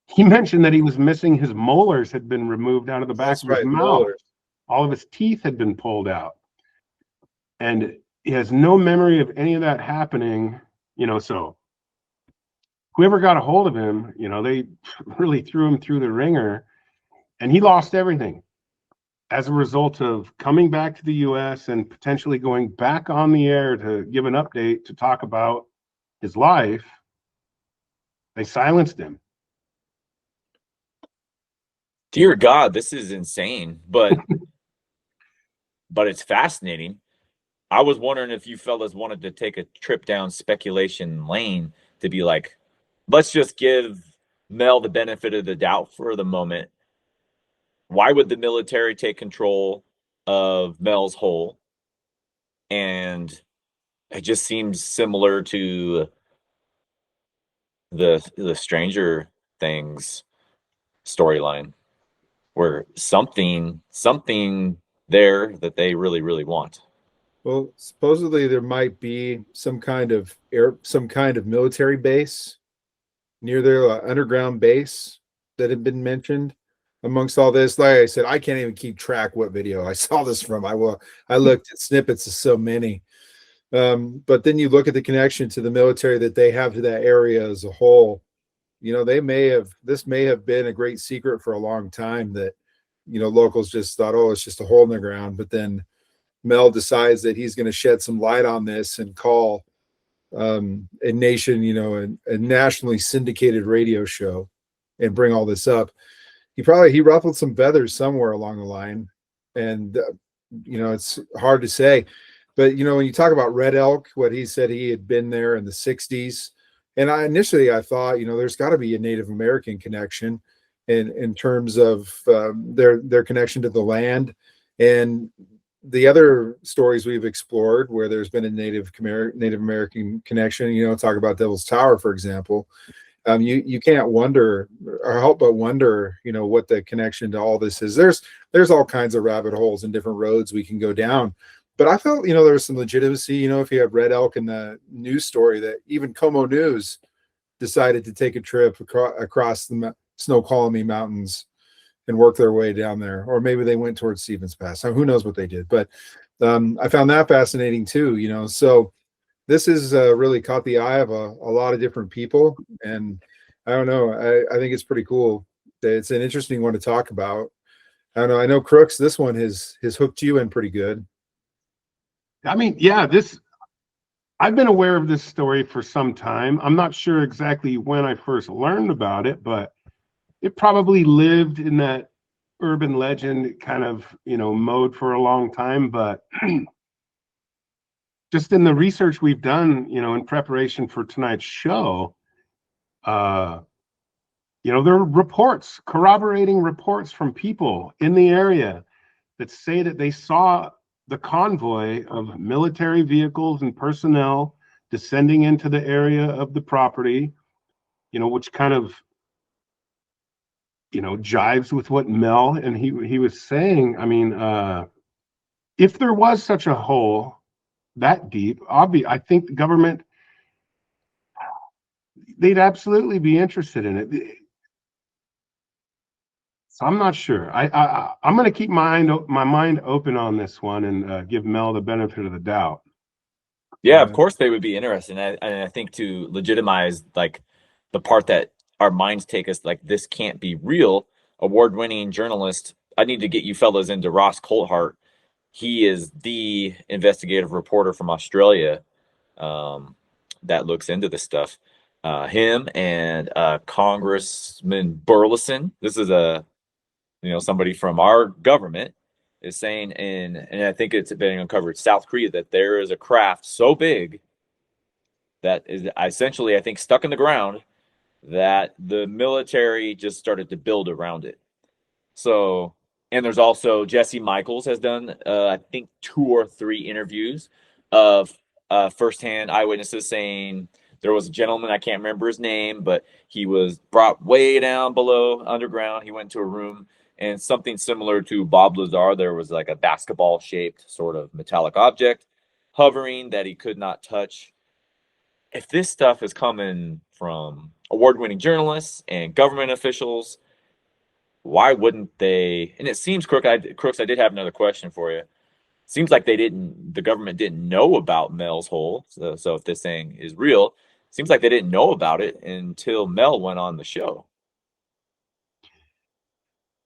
he mentioned that he was missing his molars had been removed out of the back of his mouth. Molars. All of his teeth had been pulled out. And he has no memory of any of that happening, so whoever got a hold of him, they really threw him through the ringer, and he lost everything as a result of coming back to the US and potentially going back on the air to give an update to talk about his life. They silenced him. Dear God, this is insane, but it's fascinating. I was wondering if you fellas wanted to take a trip down speculation lane to be like, let's just give Mel the benefit of the doubt for the moment. Why would the military take control of Mel's hole? And it just seems similar to the Stranger Things storyline, where something there that they really, really want. Well, supposedly there might be some kind of military base near their underground base that had been mentioned amongst all this. Like I said, I can't even keep track what video I saw this from. I looked at snippets of so many. But then you look at the connection to the military that they have to that area as a whole. This may have been a great secret for a long time that, locals just thought, oh, it's just a hole in the ground. But then Mel decides that he's going to shed some light on this and call a nationally syndicated radio show and bring all this up. He ruffled some feathers somewhere along the line, and it's hard to say. But when you talk about Red Elk, what he said, he had been there in the 60s, and initially I thought, there's got to be a Native American connection in terms of their connection to the land. And the other stories we've explored where there's been a Native American connection, talk about Devil's Tower, for example. You can't wonder or help but wonder, what the connection to all this is. There's all kinds of rabbit holes and different roads we can go down. But I felt, there was some legitimacy, if you have Red Elk in the news story, that even Como News decided to take a trip across the Snoqualmie Mountains and work their way down there. Or maybe they went towards Stevens Pass. Who knows what they did. But I found that fascinating too, So this has really caught the eye of a lot of different people. And I don't know, I think it's pretty cool. It's an interesting one to talk about. I don't know. I know, Crooks, this one has hooked you in pretty good. I mean, yeah, I've been aware of this story for some time. I'm not sure exactly when I first learned about it, but it probably lived in that urban legend kind of, mode for a long time. But just in the research we've done, in preparation for tonight's show, there are reports, corroborating reports from people in the area that say that they saw the convoy of military vehicles and personnel descending into the area of the property, which kind of, jives with what Mel and he was saying. I mean, if there was such a hole that deep, I think the government, they'd absolutely be interested in it. So I'm not sure. I'm going to keep my mind open on this one and give Mel the benefit of the doubt. Yeah, of course they would be interested. And I think to legitimize like the part that our minds take us, like this can't be real, award-winning journalist, I need to get you fellas into Ross Coulthart. He is the investigative reporter from Australia that looks into this stuff. Him and Congressman Burleson. This is somebody from our government is saying, and I think it's been uncovered, South Korea, that there is a craft so big that is essentially, I think, stuck in the ground, that the military just started to build around it. So, and there's also Jesse Michaels has done, I think, 2 or 3 interviews of firsthand eyewitnesses saying there was a gentleman, I can't remember his name, but he was brought way down below underground. He went to a room, and something similar to Bob Lazar, there was like a basketball-shaped sort of metallic object hovering that he could not touch. If this stuff is coming from award-winning journalists and government officials, why wouldn't they? And it seems, Crooks, I did have another question for you. Seems like the government didn't know about Mel's hole. So if this thing is real, seems like they didn't know about it until Mel went on the show.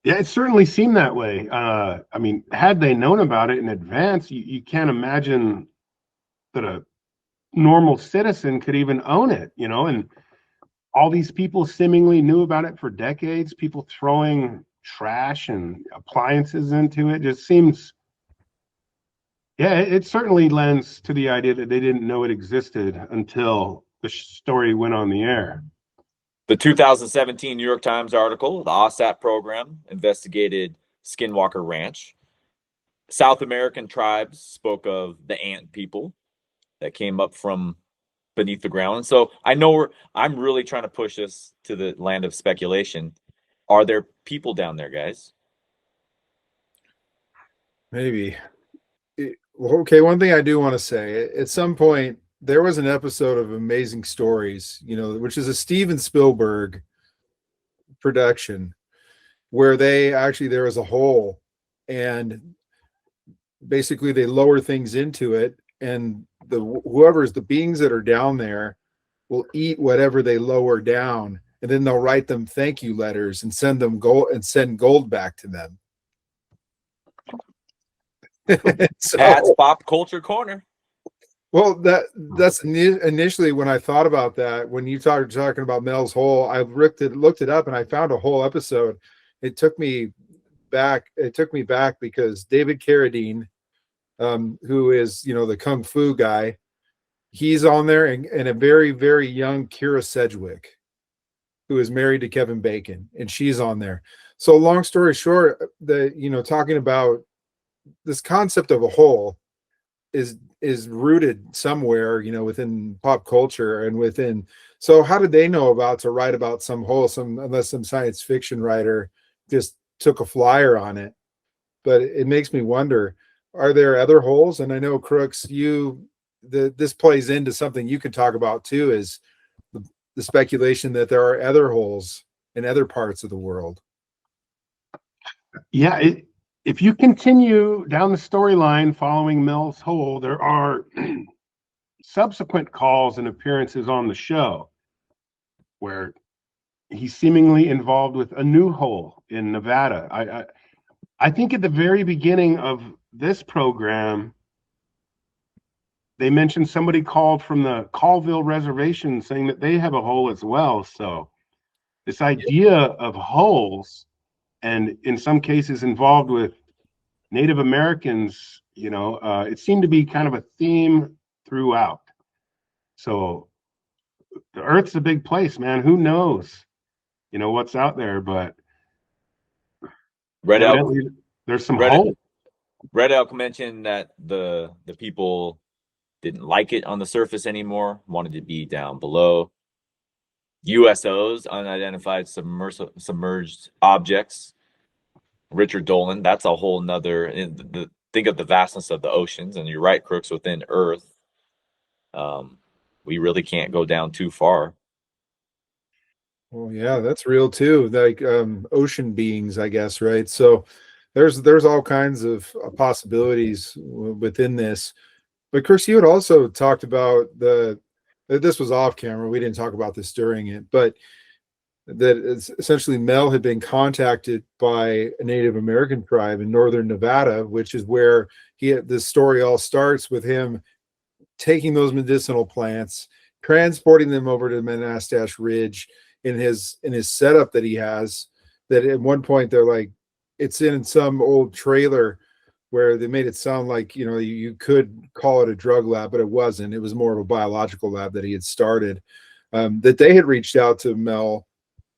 Yeah, it certainly seemed that way. I mean, had they known about it in advance, you can't imagine that a normal citizen could even own it, and all these people seemingly knew about it for decades, people throwing trash and appliances into it. Just seems, yeah, it certainly lends to the idea that they didn't know it existed until the story went on the air. The 2017 New York Times article, the OSAP program, investigated Skinwalker Ranch. South American tribes spoke of the ant people that came up from beneath the ground. And so I know I'm really trying to push us to the land of speculation. Are there people down there, guys? Maybe. Okay, one thing I do want to say, at some point, there was an episode of Amazing Stories, which is a Steven Spielberg production, where there was a hole, and basically they lower things into it, and the beings that are down there will eat whatever they lower down, and then they'll write them thank you letters and send gold back to them. So, that's Pop Culture Corner. Well, that's initially when I thought about that. When you started talking about Mel's hole, I looked it up, and I found a whole episode. It took me back because David Carradine, who is the kung fu guy, he's on there, and a very, very young Kira Sedgwick, who is married to Kevin Bacon, and she's on there. So long story short, talking about this concept of a hole is rooted somewhere, within pop culture and within. So how did they know to write about some hole? Unless some science fiction writer just took a flyer on it. But it makes me wonder: are there other holes? And I know, Crooks, this plays into something you could talk about too, is the speculation that there are other holes in other parts of the world. Yeah, if you continue down the storyline following Mel's hole, there are subsequent calls and appearances on the show where he's seemingly involved with a new hole in Nevada. I think at the very beginning of this program, they mentioned somebody called from the Colville Reservation saying that they have a hole as well. So this idea of holes, and in some cases involved with Native Americans, it seemed to be kind of a theme throughout. So the Earth's a big place, man. Who knows, what's out there, but Red Elk, evidently there's some Red, hope. Red Elk mentioned that the people didn't like it on the surface anymore, wanted to be down below. USOs, unidentified submerged objects. Richard Dolan, that's a whole nother. Think of the vastness of the oceans, and you're right, Crooks, within Earth. We really can't go down too far. Well, yeah, that's real too. Like ocean beings, I guess, right? So there's all kinds of possibilities within this. But Chris, you had also talked about this was off camera. We didn't talk about this during it, but that essentially Mel had been contacted by a Native American tribe in northern Nevada, which is where this story all starts with him taking those medicinal plants, transporting them over to Manastash Ridge in his setup that he has. That at one point they're like, it's in some old trailer where they made it sound like, you could call it a drug lab, but it wasn't. It was more of a biological lab that he had started. That they had reached out to Mel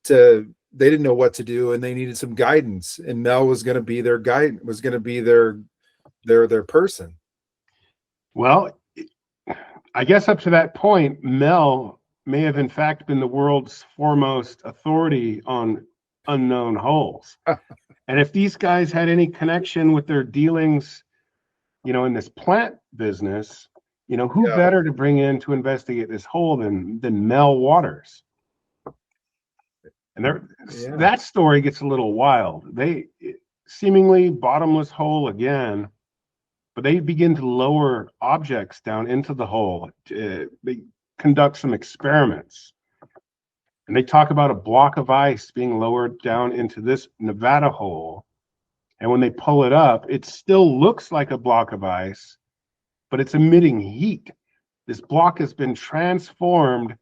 they didn't know what to do and they needed some guidance, and Mel was going to be their guide, was going to be their person. Well, I guess up to that point, Mel may have in fact been the world's foremost authority on unknown holes. And if these guys had any connection with their dealings, in this plant business, who better to bring in to investigate this hole than Mel Waters? And that story gets a little wild. They seemingly bottomless hole again, but they begin to lower objects down into the hole. They conduct some experiments. And they talk about a block of ice being lowered down into this Nevada hole. And when they pull it up, it still looks like a block of ice, but it's emitting heat. This block has been transformed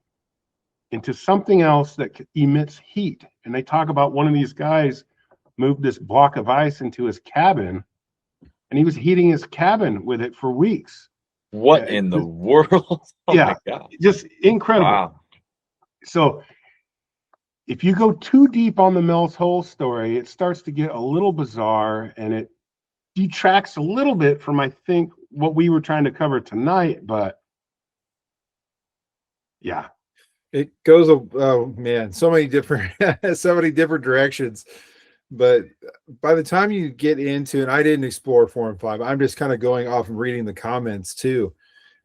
into something else that emits heat. And they talk about one of these guys moved this block of ice into his cabin, and he was heating his cabin with it for weeks. What in the world? Oh yeah, my God. Just incredible. Wow. So if you go too deep on the Mel's Hole story, it starts to get a little bizarre, and it detracts a little bit from, I think, what we were trying to cover tonight. But yeah, it goes, oh man, so many different directions. But by the time you get into, and I didn't explore 4 and 5, I'm just kind of going off and reading the comments too.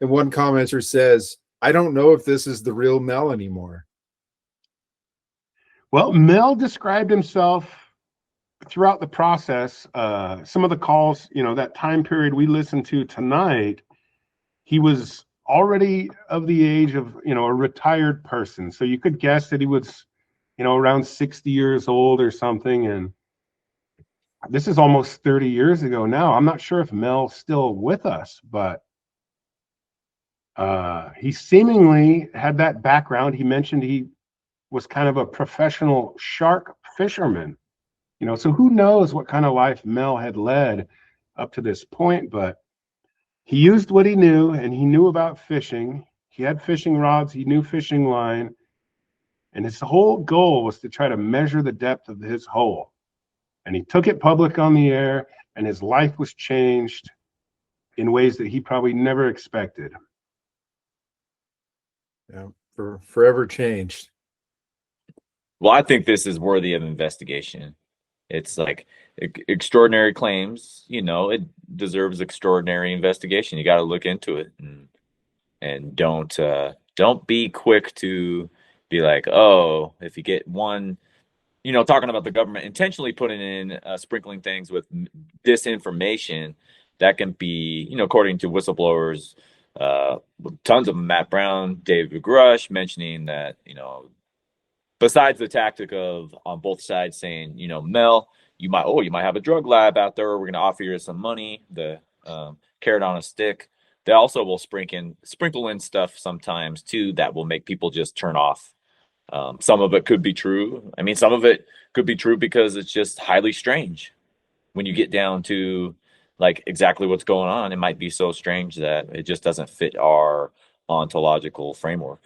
And one commenter says, I don't know if this is the real Mel anymore. Well, Mel described himself throughout the process. Some of the calls, that time period we listened to tonight, he was already of the age of, a retired person. So you could guess that he was, around 60 years old or something. And this is almost 30 years ago now. I'm not sure if Mel's still with us, but he seemingly had that background. He mentioned he was kind of a professional shark fisherman, so who knows what kind of life Mel had led up to this point, but he used what he knew, and he knew about fishing. He had fishing rods, he knew fishing line, and his whole goal was to try to measure the depth of his hole. And he took it public on the air, and his life was changed in ways that he probably never expected. Yeah, forever changed. Well, I think this is worthy of investigation. It's like extraordinary claims, it deserves extraordinary investigation. You got to look into it, and don't be quick to be like, oh, if you get one, talking about the government intentionally putting in sprinkling things with disinformation that can be, according to whistleblowers, tons of them, Matt Brown, David Grush, mentioning that, besides the tactic of on both sides saying, Mel, you might have a drug lab out there. We're going to offer you some money, the carrot on a stick. They also will sprinkle in stuff sometimes too that will make people just turn off. Some of it could be true. I mean, some of it could be true because it's just highly strange when you get down to like exactly what's going on. It might be so strange that it just doesn't fit our ontological framework.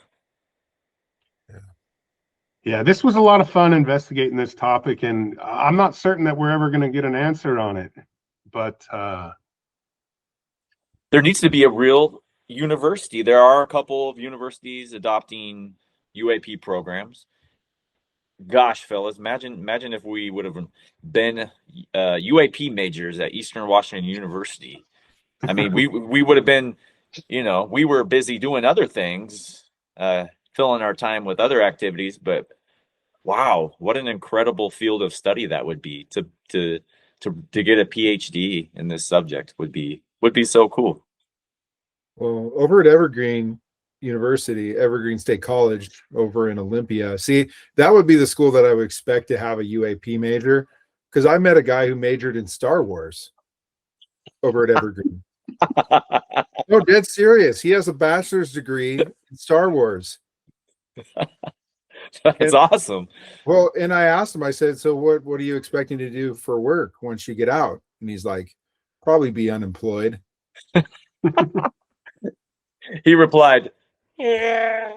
Yeah, this was a lot of fun investigating this topic, and I'm not certain that we're ever going to get an answer on it. But there needs to be a real university. There are a couple of universities adopting UAP programs. Gosh, fellas, imagine if we would have been UAP majors at Eastern Washington University. I mean, we would have been, we were busy doing other things, filling our time with other activities. But wow, what an incredible field of study that would be to get a PhD in this subject would be so cool. Well, over at Evergreen University, Evergreen State College over in Olympia, see, that would be the school that I would expect to have a UAP major, because I met a guy who majored in Star Wars over at Evergreen. No, dead serious. He has a bachelor's degree in Star Wars. That's awesome. Well, and I asked him, I said, so what are you expecting to do for work once you get out? And he's like, probably be unemployed. He replied, yeah,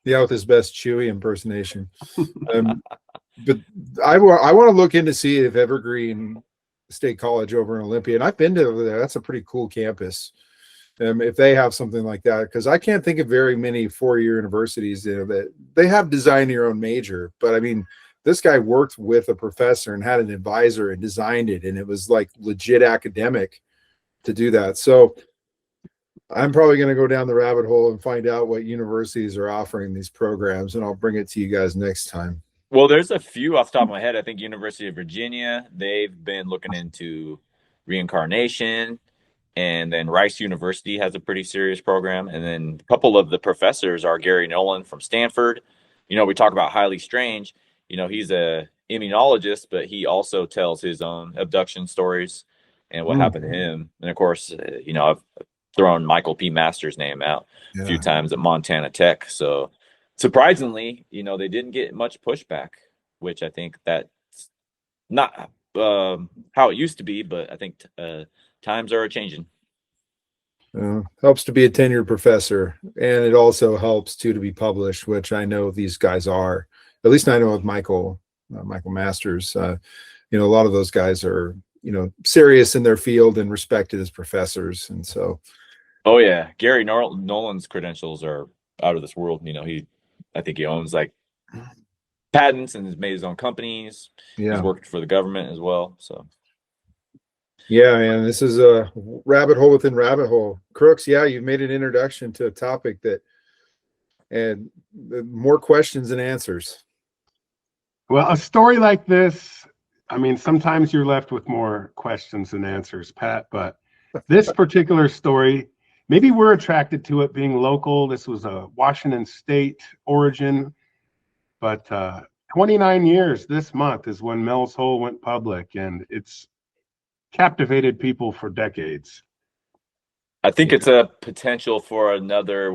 with his best Chewie impersonation. But I want to look in to see if Evergreen State College over in Olympia, and I've been to over there. That's a pretty cool campus. If they have something like that, because I can't think of very many four-year universities that they have design your own major. But I mean, this guy worked with a professor and had an advisor and designed it, and it was like legit academic to do that. So I'm probably going to go down the rabbit hole and find out what universities are offering these programs, and I'll bring it to you guys next time. Well, there's a few off the top of my head. I think University of Virginia, they've been looking into reincarnation. And then Rice University has a pretty serious program. And then a couple of the professors are Gary Nolan from Stanford. We talk about highly strange. He's a immunologist, but he also tells his own abduction stories and what happened to him. And of course, I've thrown Michael P. Masters' name out a few times at Montana Tech. So surprisingly, they didn't get much pushback, which I think that's not how it used to be, but I think times are changing. Helps to be a tenured professor, and it also helps to be published, which I know these guys are. At least I know with Michael Masters. A lot of those guys are serious in their field and respected as professors, and so. Oh yeah, Gary Nolan's credentials are out of this world. I think he owns like patents and has made his own companies. Yeah, he's worked for the government as well. So. Yeah, man, this is a rabbit hole within rabbit hole. Crooks, yeah, you've made an introduction to a topic and more questions than answers. Well, a story like this, I mean, sometimes you're left with more questions than answers, Pat, but this particular story, maybe we're attracted to it being local. This was a Washington State origin, but 29 years this month is when Mel's Hole went public, and it's captivated people for decades. I think it's a potential for another.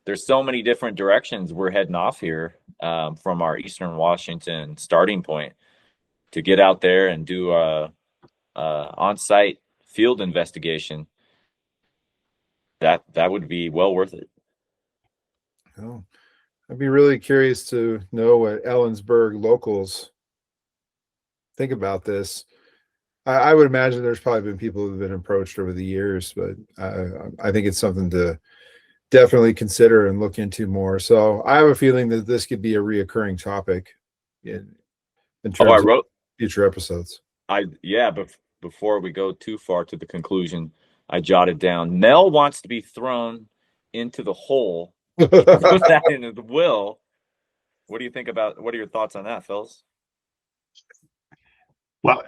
There's so many different directions we're heading off here from our Eastern Washington starting point to get out there and do a on-site field investigation. That would be well worth it. Oh, I'd be really curious to know what Ellensburg locals think about this. I would imagine there's probably been people who've been approached over the years, but I think it's something to definitely consider and look into more. So I have a feeling that this could be a reoccurring topic in terms of future episodes. But before we go too far to the conclusion, I jotted down, Mel wants to be thrown into the hole. Put that into the will. What do you think about, what are your thoughts on that, fellas? Well,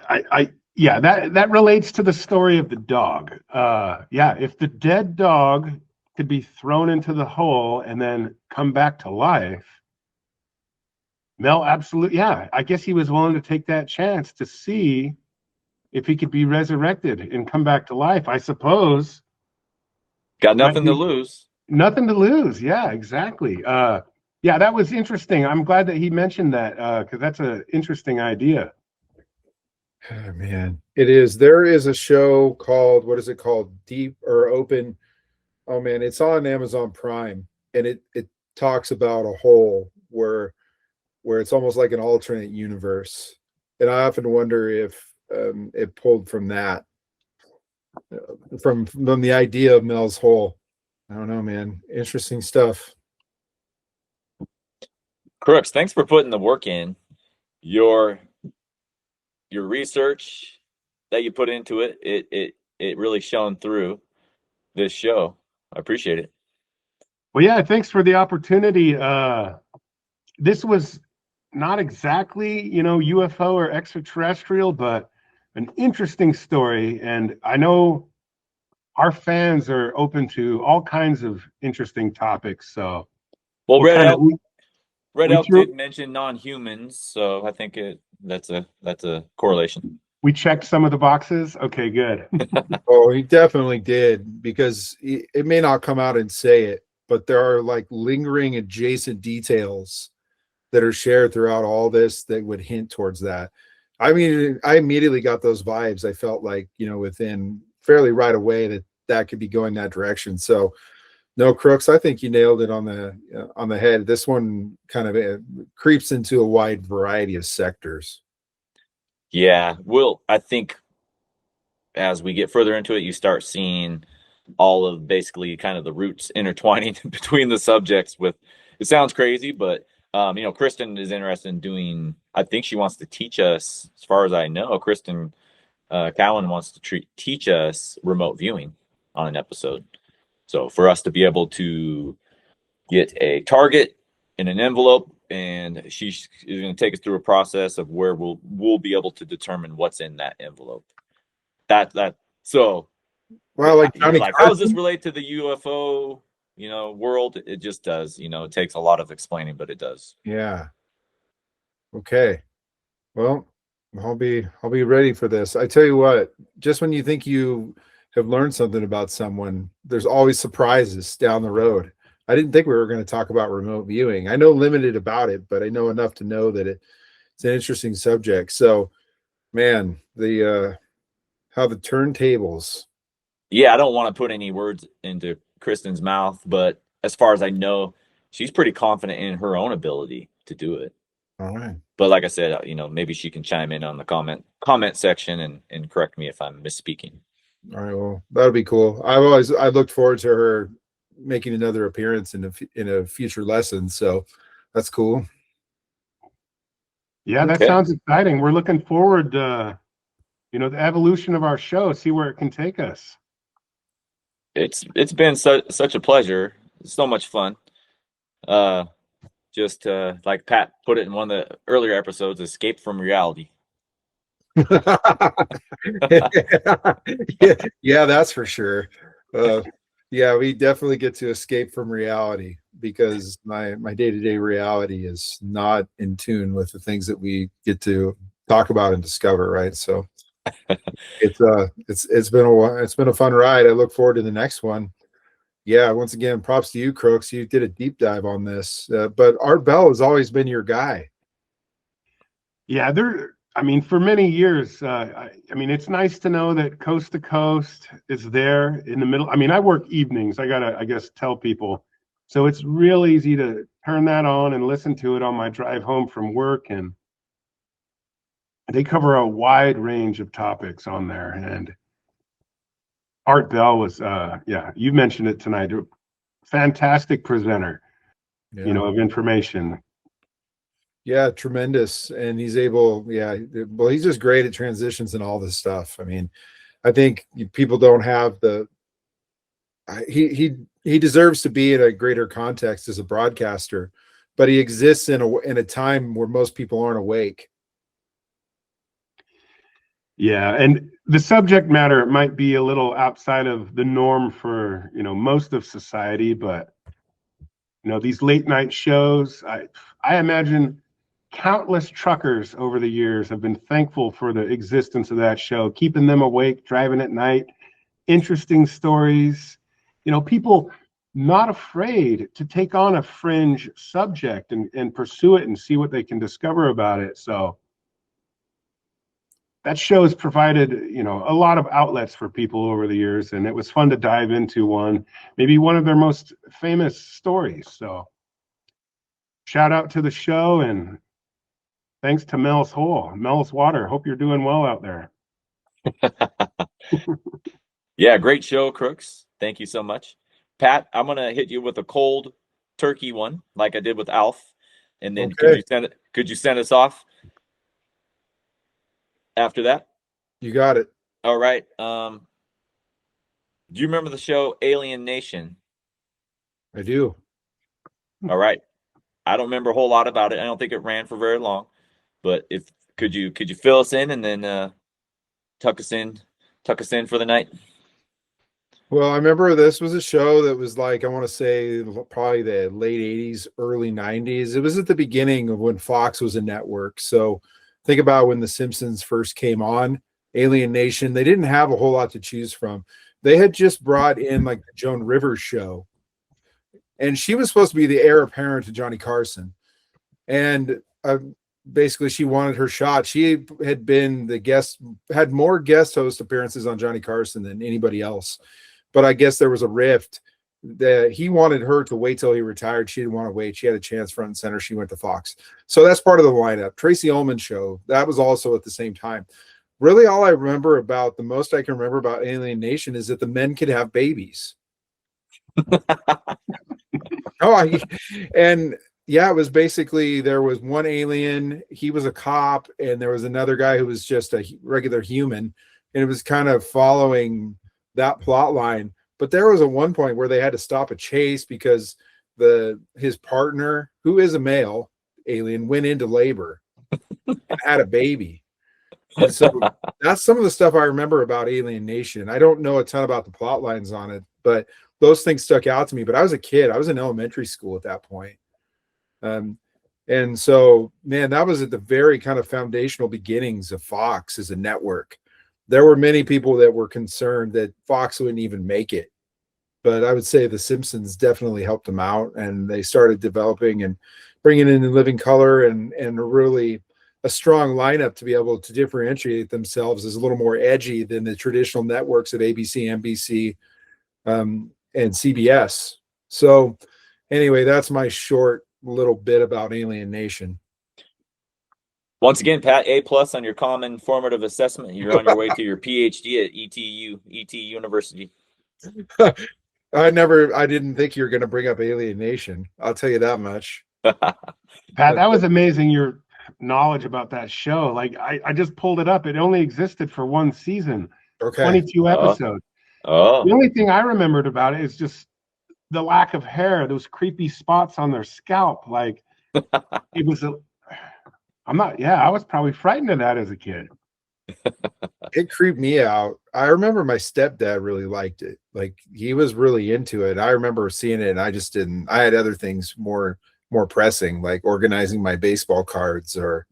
yeah, that relates to the story of the dog. If the dead dog could be thrown into the hole and then come back to life, Mel absolutely, I guess he was willing to take that chance to see if he could be resurrected and come back to life, I suppose. Got nothing to lose. Nothing to lose. Yeah, exactly. That was interesting. I'm glad that he mentioned that because that's an interesting idea. Oh, man, it is. There is a show called, what is it called? Deep or Open. Oh man, it's on Amazon Prime, and it talks about a hole where it's almost like an alternate universe. And I often wonder if it pulled from that, from the idea of Mel's hole. I don't know, man. Interesting stuff. Crooks, thanks for putting the work in. Your research that you put into it really shone through this show. I appreciate it. Well, yeah, thanks for the opportunity. This was not exactly, UFO or extraterrestrial, but an interesting story. And I know our fans are open to all kinds of interesting topics. So well, Red Elk, we did mention non-humans, so I think that's a correlation. We checked some of the boxes. Okay, good. Oh, he definitely did, because it may not come out and say it, but there are like lingering adjacent details that are shared throughout all this that would hint towards that. I mean, I immediately got those vibes. I felt like, within fairly right away that could be going that direction. So no, Crooks, I think you nailed it on the head. This one kind of creeps into a wide variety of sectors. Yeah, I think as we get further into it, you start seeing all of basically kind of the roots intertwining between the subjects. With it sounds crazy, but Kristen is interested in doing. I think she wants to teach us. As far as I know, Kristen Cowan wants to teach us remote viewing on an episode. So for us to be able to get a target in an envelope, and she's going to take us through a process of where we'll be able to determine what's in that envelope. So well, like how does this relate to the UFO world? It just does. It takes a lot of explaining, but it does. Yeah. Okay. Well, I'll be ready for this. I tell you what, just when you think you have learned something about someone, there's always surprises down the road. I didn't think we were going to talk about remote viewing. I know limited about it, but I know enough to know that it's an interesting subject. So, man, how the turntables. Yeah, I don't want to put any words into Kristen's mouth, but as far as I know, she's pretty confident in her own ability to do it. All right. But like I said, maybe she can chime in on the comment section and correct me if I'm misspeaking. All right, well, that'll be cool. I looked forward to her making another appearance in a future lesson, so that's cool. Yeah, that sounds exciting. We're looking forward to the evolution of our show, see where it can take us. It's been such a pleasure. It's so much fun. Just like Pat put it in one of the earlier episodes, escape from reality. Yeah, that's for sure. Yeah, we definitely get to escape from reality, because my day-to-day reality is not in tune with the things that we get to talk about and discover, right? So it's been a fun ride. I look forward to the next one. Yeah, once again, props to you, Crooks. You did a deep dive on this, but Art Bell has always been your guy. Yeah, for many years, it's nice to know that Coast to Coast is there in the middle. I work evenings. I guess, tell people. So it's real easy to turn that on and listen to it on my drive home from work. And they cover a wide range of topics on there. And Art Bell was, you mentioned it tonight, a fantastic presenter, of information. Yeah, tremendous. And he's he's just great at transitions and all this stuff. I think people don't have he deserves to be in a greater context as a broadcaster, but he exists in a time where most people aren't awake. Yeah, and the subject matter might be a little outside of the norm for, most of society, but these late night shows, I imagine countless truckers over the years have been thankful for the existence of that show, keeping them awake, driving at night, interesting stories, people not afraid to take on a fringe subject and pursue it and see what they can discover about it. So that show has provided, a lot of outlets for people over the years, and it was fun to dive into maybe one of their most famous stories. So shout out to the show, and thanks to Mel's Water. Hope you're doing well out there. Yeah, great show, Crooks. Thank you so much. Pat, I'm gonna hit you with a cold turkey one, like I did with Alf, and then Okay. could you send us off after that? You got it. All right. Do you remember the show Alien Nation? I do. All right. I don't remember a whole lot about it. I don't think it ran for very long. But could you fill us in and then tuck us in for the night? Well, I remember this was a show that was like, I want to say probably the late 80s, early 90s. It was at the beginning of when Fox was a network. So think about when The Simpsons first came on, Alien Nation. They didn't have a whole lot to choose from. They had just brought in like the Joan Rivers show, and she was supposed to be the heir apparent to Johnny Carson. And basically she wanted her shot. She had been had more guest host appearances on Johnny Carson than anybody else. But I guess there was a rift that he wanted her to wait till he retired. She didn't want to wait. She had a chance front and center. She went to Fox. So that's part of the lineup. Tracy Ullman show, that was also at the same time. Really, all I remember about, the most I can remember about Alien Nation is that the men could have babies. And yeah, it was basically, there was one alien, he was a cop, and there was another guy who was just a regular human, and it was kind of following that plot line. But there was a one point where they had to stop a chase because his partner, who is a male alien, went into labor and had a baby. And so that's some of the stuff I remember about Alien Nation. I don't know a ton about the plot lines on it, but those things stuck out to me. But I was a kid. I was in elementary school at that point. And so, man, that was at the very kind of foundational beginnings of Fox as a network. There were many people that were concerned that Fox wouldn't even make it. But I would say The Simpsons definitely helped them out, and they started developing and bringing in Living Color and really a strong lineup to be able to differentiate themselves as a little more edgy than the traditional networks of ABC, NBC, and CBS. So anyway, that's my short little bit about Alien Nation. Once again, Pat, A+ on your common formative assessment. You're on your way to your PhD at ET University. I didn't think you were going to bring up Alien Nation. I'll tell you that much. Pat, that was amazing, your knowledge about that show. Like, I just pulled it up. It only existed for one season, Okay. 22 episodes. Oh. The only thing I remembered about it is just the lack of hair, those creepy spots on their scalp. Like, it was I was probably frightened of that as a kid. It creeped me out. I remember my stepdad really liked it. Like, he was really into it. I remember seeing it, and I just didn't. I had other things more pressing, like organizing my baseball cards, or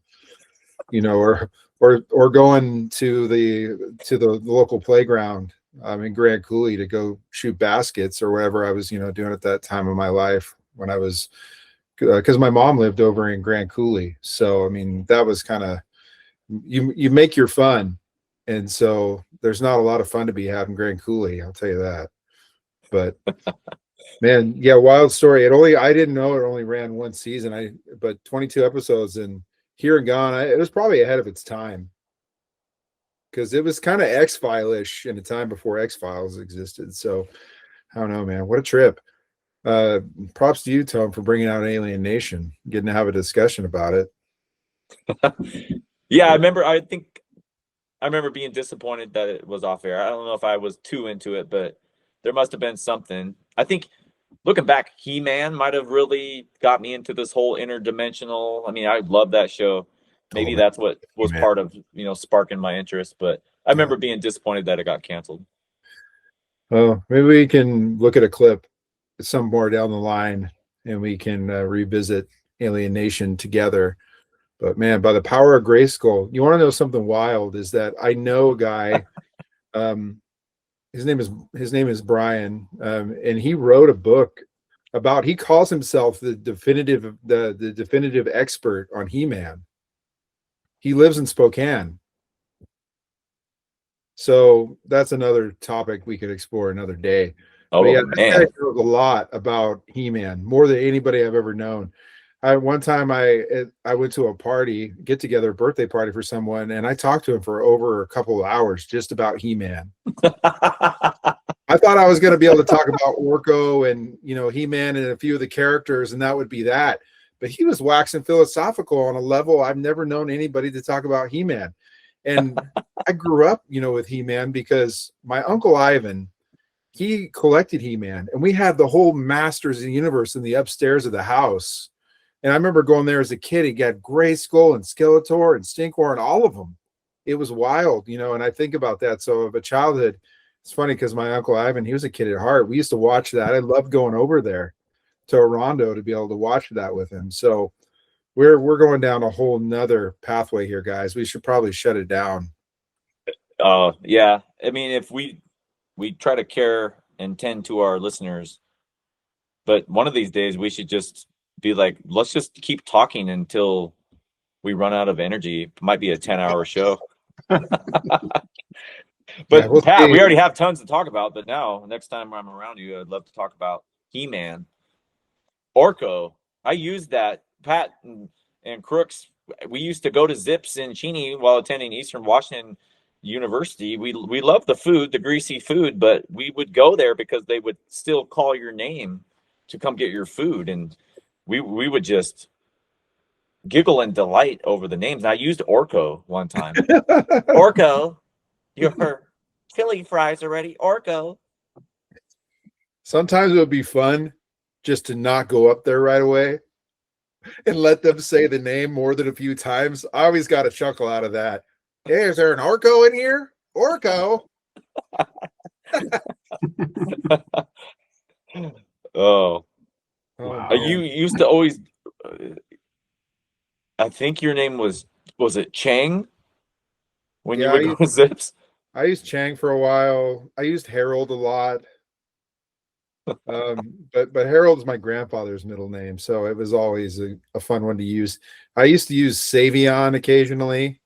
or going to the local playground in Grand Coulee to go shoot baskets or whatever I was doing at that time of my life, when I was, because my mom lived over in Grand Coulee. So I mean, that was kind of, you make your fun, and so there's not a lot of fun to be had in Grand Coulee, I'll tell you that. But man, yeah, wild story. I didn't know it only ran one season. But 22 episodes, and here and gone. It was probably ahead of its time, because it was kind of X-File-ish in a time before X-Files existed. So I don't know, man. What a trip. Props to you, Tom, for bringing out Alien Nation, getting to have a discussion about it. Yeah, I remember being disappointed that it was off air. I don't know if I was too into it, but there must have been something. I think, looking back, He-Man might have really got me into this whole interdimensional. I mean, I love that show. Maybe that's what was part of, sparking my interest. But I remember being disappointed that it got canceled. Well, maybe we can look at a clip some more down the line, and we can revisit Alien Nation together. But man, by the power of Grayskull, you want to know something wild? Is that I know a guy. His name is Brian, and he wrote a book about. He calls himself the definitive expert on He-Man. He lives in Spokane, So that's another topic we could explore another day. But yeah, Oh this guy man. knows a lot about He-Man, more than anybody I've ever known. One time I went to a party, get together, birthday party for someone, and I talked to him for over a couple of hours just about He-Man. I thought I was going to be able to talk about Orko and He-Man and a few of the characters, and that would be that. But he was waxing philosophical on a level I've never known anybody to talk about He-Man. And I grew up, with He-Man because my uncle Ivan, he collected He-Man, and we had the whole Masters of the Universe in the upstairs of the house. And I remember going there as a kid. He got Gray Skull and Skeletor and Stinkor and all of them. It was wild, and I think about that. So of a childhood, it's funny because my uncle Ivan, he was a kid at heart. We used to watch that. I loved going over there to Orondo to be able to watch that with him. So we're going down a whole nother pathway here, guys. We should probably shut it down. Oh yeah. I mean, if we try to care and tend to our listeners, but one of these days we should just be like, let's just keep talking until we run out of energy. It might be a 10-hour show. But Yeah, we'll Pat, see. we already have tons to talk about. But now, next time I'm around you, I'd love to talk about He-Man, Orko. I used that. Pat and Crooks. We used to go to Zips in Cheney while attending Eastern Washington University. We loved the food, the greasy food, but we would go there because they would still call your name to come get your food, and we would just giggle and delight over the names. And I used Orko one time. Orko, your chili fries are ready. Orko. Sometimes it would be fun just to not go up there right away and let them say the name more than a few times. I always got a chuckle out of that. Hey, is there an Orko in here? Orko. Oh, Wow. you used to always. I think your name was it Chang when you would go to Zips? I used Chang for a while. I used Harold a lot. But Harold's my grandfather's middle name, so it was always a fun one to use. I used to use Savion occasionally.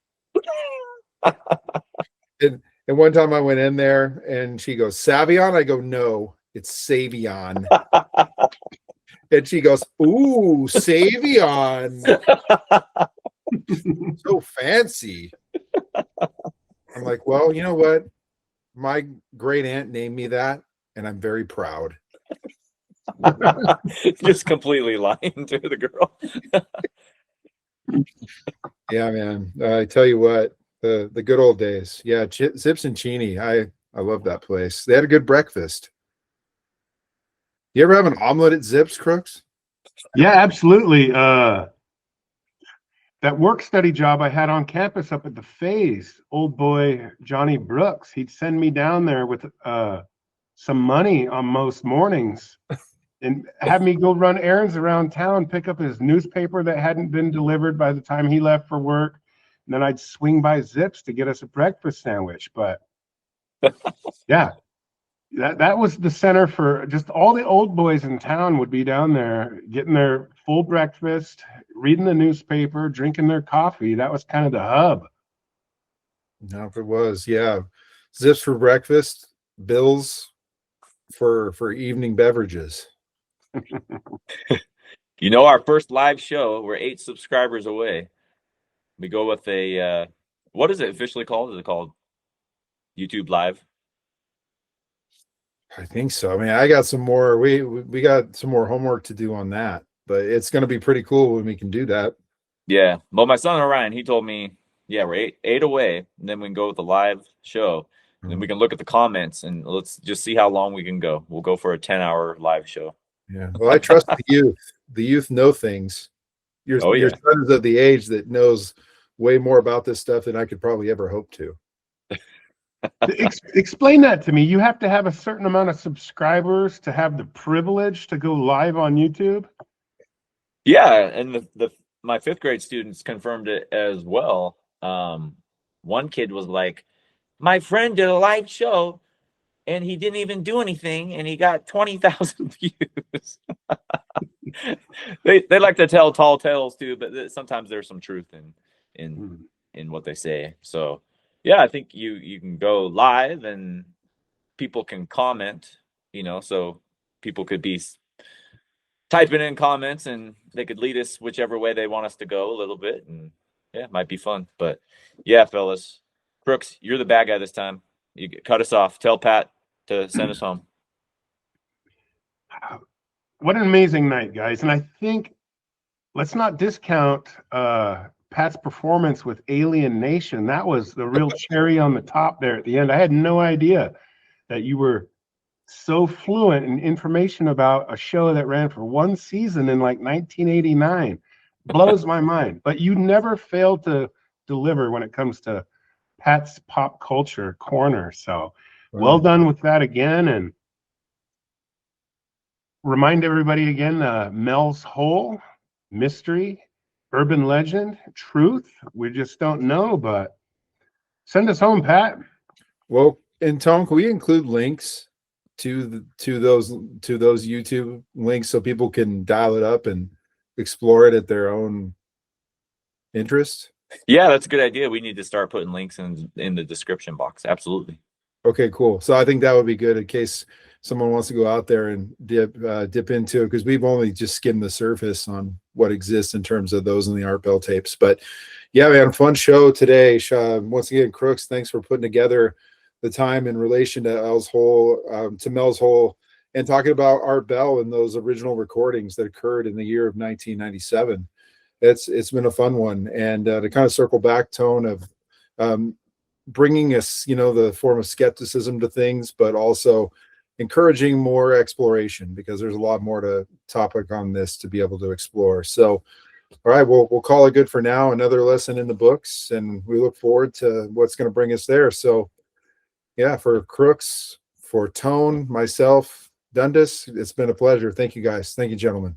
and one time I went in there and she goes, Savion? I go, no, it's Savion. And she goes, ooh, Savion. So fancy. I'm like, well, you know what? My great aunt named me that, and I'm very proud. Just completely lying to the girl. Yeah, man. I tell you what, the good old days. Yeah, Zips and Cheney. I love that place. They had a good breakfast. You ever have an omelet at Zips, Crooks? Yeah, absolutely. That work study job I had on campus up at the Phase, old boy Johnny Brooks, he'd send me down there with some money on most mornings and have me go run errands around town, pick up his newspaper that hadn't been delivered by the time he left for work. And then I'd swing by Zips to get us a breakfast sandwich. But yeah, that was the center for just all the old boys in town would be down there getting their full breakfast, reading the newspaper, drinking their coffee. That was kind of the hub. No, if it was, yeah. Zips for breakfast, Bills for evening beverages. Our first live show, we're 8 subscribers away. We go with a what is it officially called? Is it called YouTube Live? I think so. I mean, I got some more. We got some more homework to do on that, but it's going to be pretty cool when we can do that. Yeah. Well, my son Orion, he told me, yeah, we're eight away, and then we can go with the live show. And then we can look at the comments and let's just see how long we can go. We'll go for a 10-hour live show. Yeah. Well, I trust the youth. The youth know things. Your son is of the age that knows way more about this stuff than I could probably ever hope to. Explain that to me. You have to have a certain amount of subscribers to have the privilege to go live on YouTube? Yeah, and my 5th grade students confirmed it as well. One kid was like, my friend did a live show and he didn't even do anything and he got 20,000 views. They like to tell tall tales too, but sometimes there's some truth in what they say. So Yeah, I think you can go live and people can comment, so people could be typing in comments and they could lead us whichever way they want us to go a little bit. And yeah, it might be fun. But yeah, fellas, Crooks, you're the bad guy this time. You cut us off. Tell Pat to send us home. What an amazing night, guys. And I think let's not discount Pat's performance with Alien Nation. That was the real cherry on the top there at the end. I had no idea that you were so fluent in information about a show that ran for one season in like 1989. Blows my mind. But you never failed to deliver when it comes to Pat's pop culture corner. So well done with that again. And remind everybody again, Mel's Hole, mystery, urban legend, truth. We just don't know, but send us home, Pat. Well, and Tom, can we include links to those YouTube links so people can dial it up and explore it at their own interest? Yeah, that's a good idea. We need to start putting links in the description box. Absolutely. Okay, cool. So I think that would be good in case someone wants to go out there and dip into it, because we've only just skimmed the surface on what exists in terms of those in the Art Bell tapes. But yeah, man, fun show today. Once again, Crooks, thanks for putting together the time in relation to Mel's Hole, and talking about Art Bell and those original recordings that occurred in the year of 1997. It's been a fun one, and to kind of circle back, Tone, of bringing us, the form of skepticism to things, but also encouraging more exploration, because there's a lot more to topic on this to be able to explore. So, all right, we'll call it good for now. Another lesson in the books, and we look forward to what's going to bring us there. So, yeah, for Crooks, for Tone, myself, Dundas, it's been a pleasure. Thank you, guys. Thank you, gentlemen.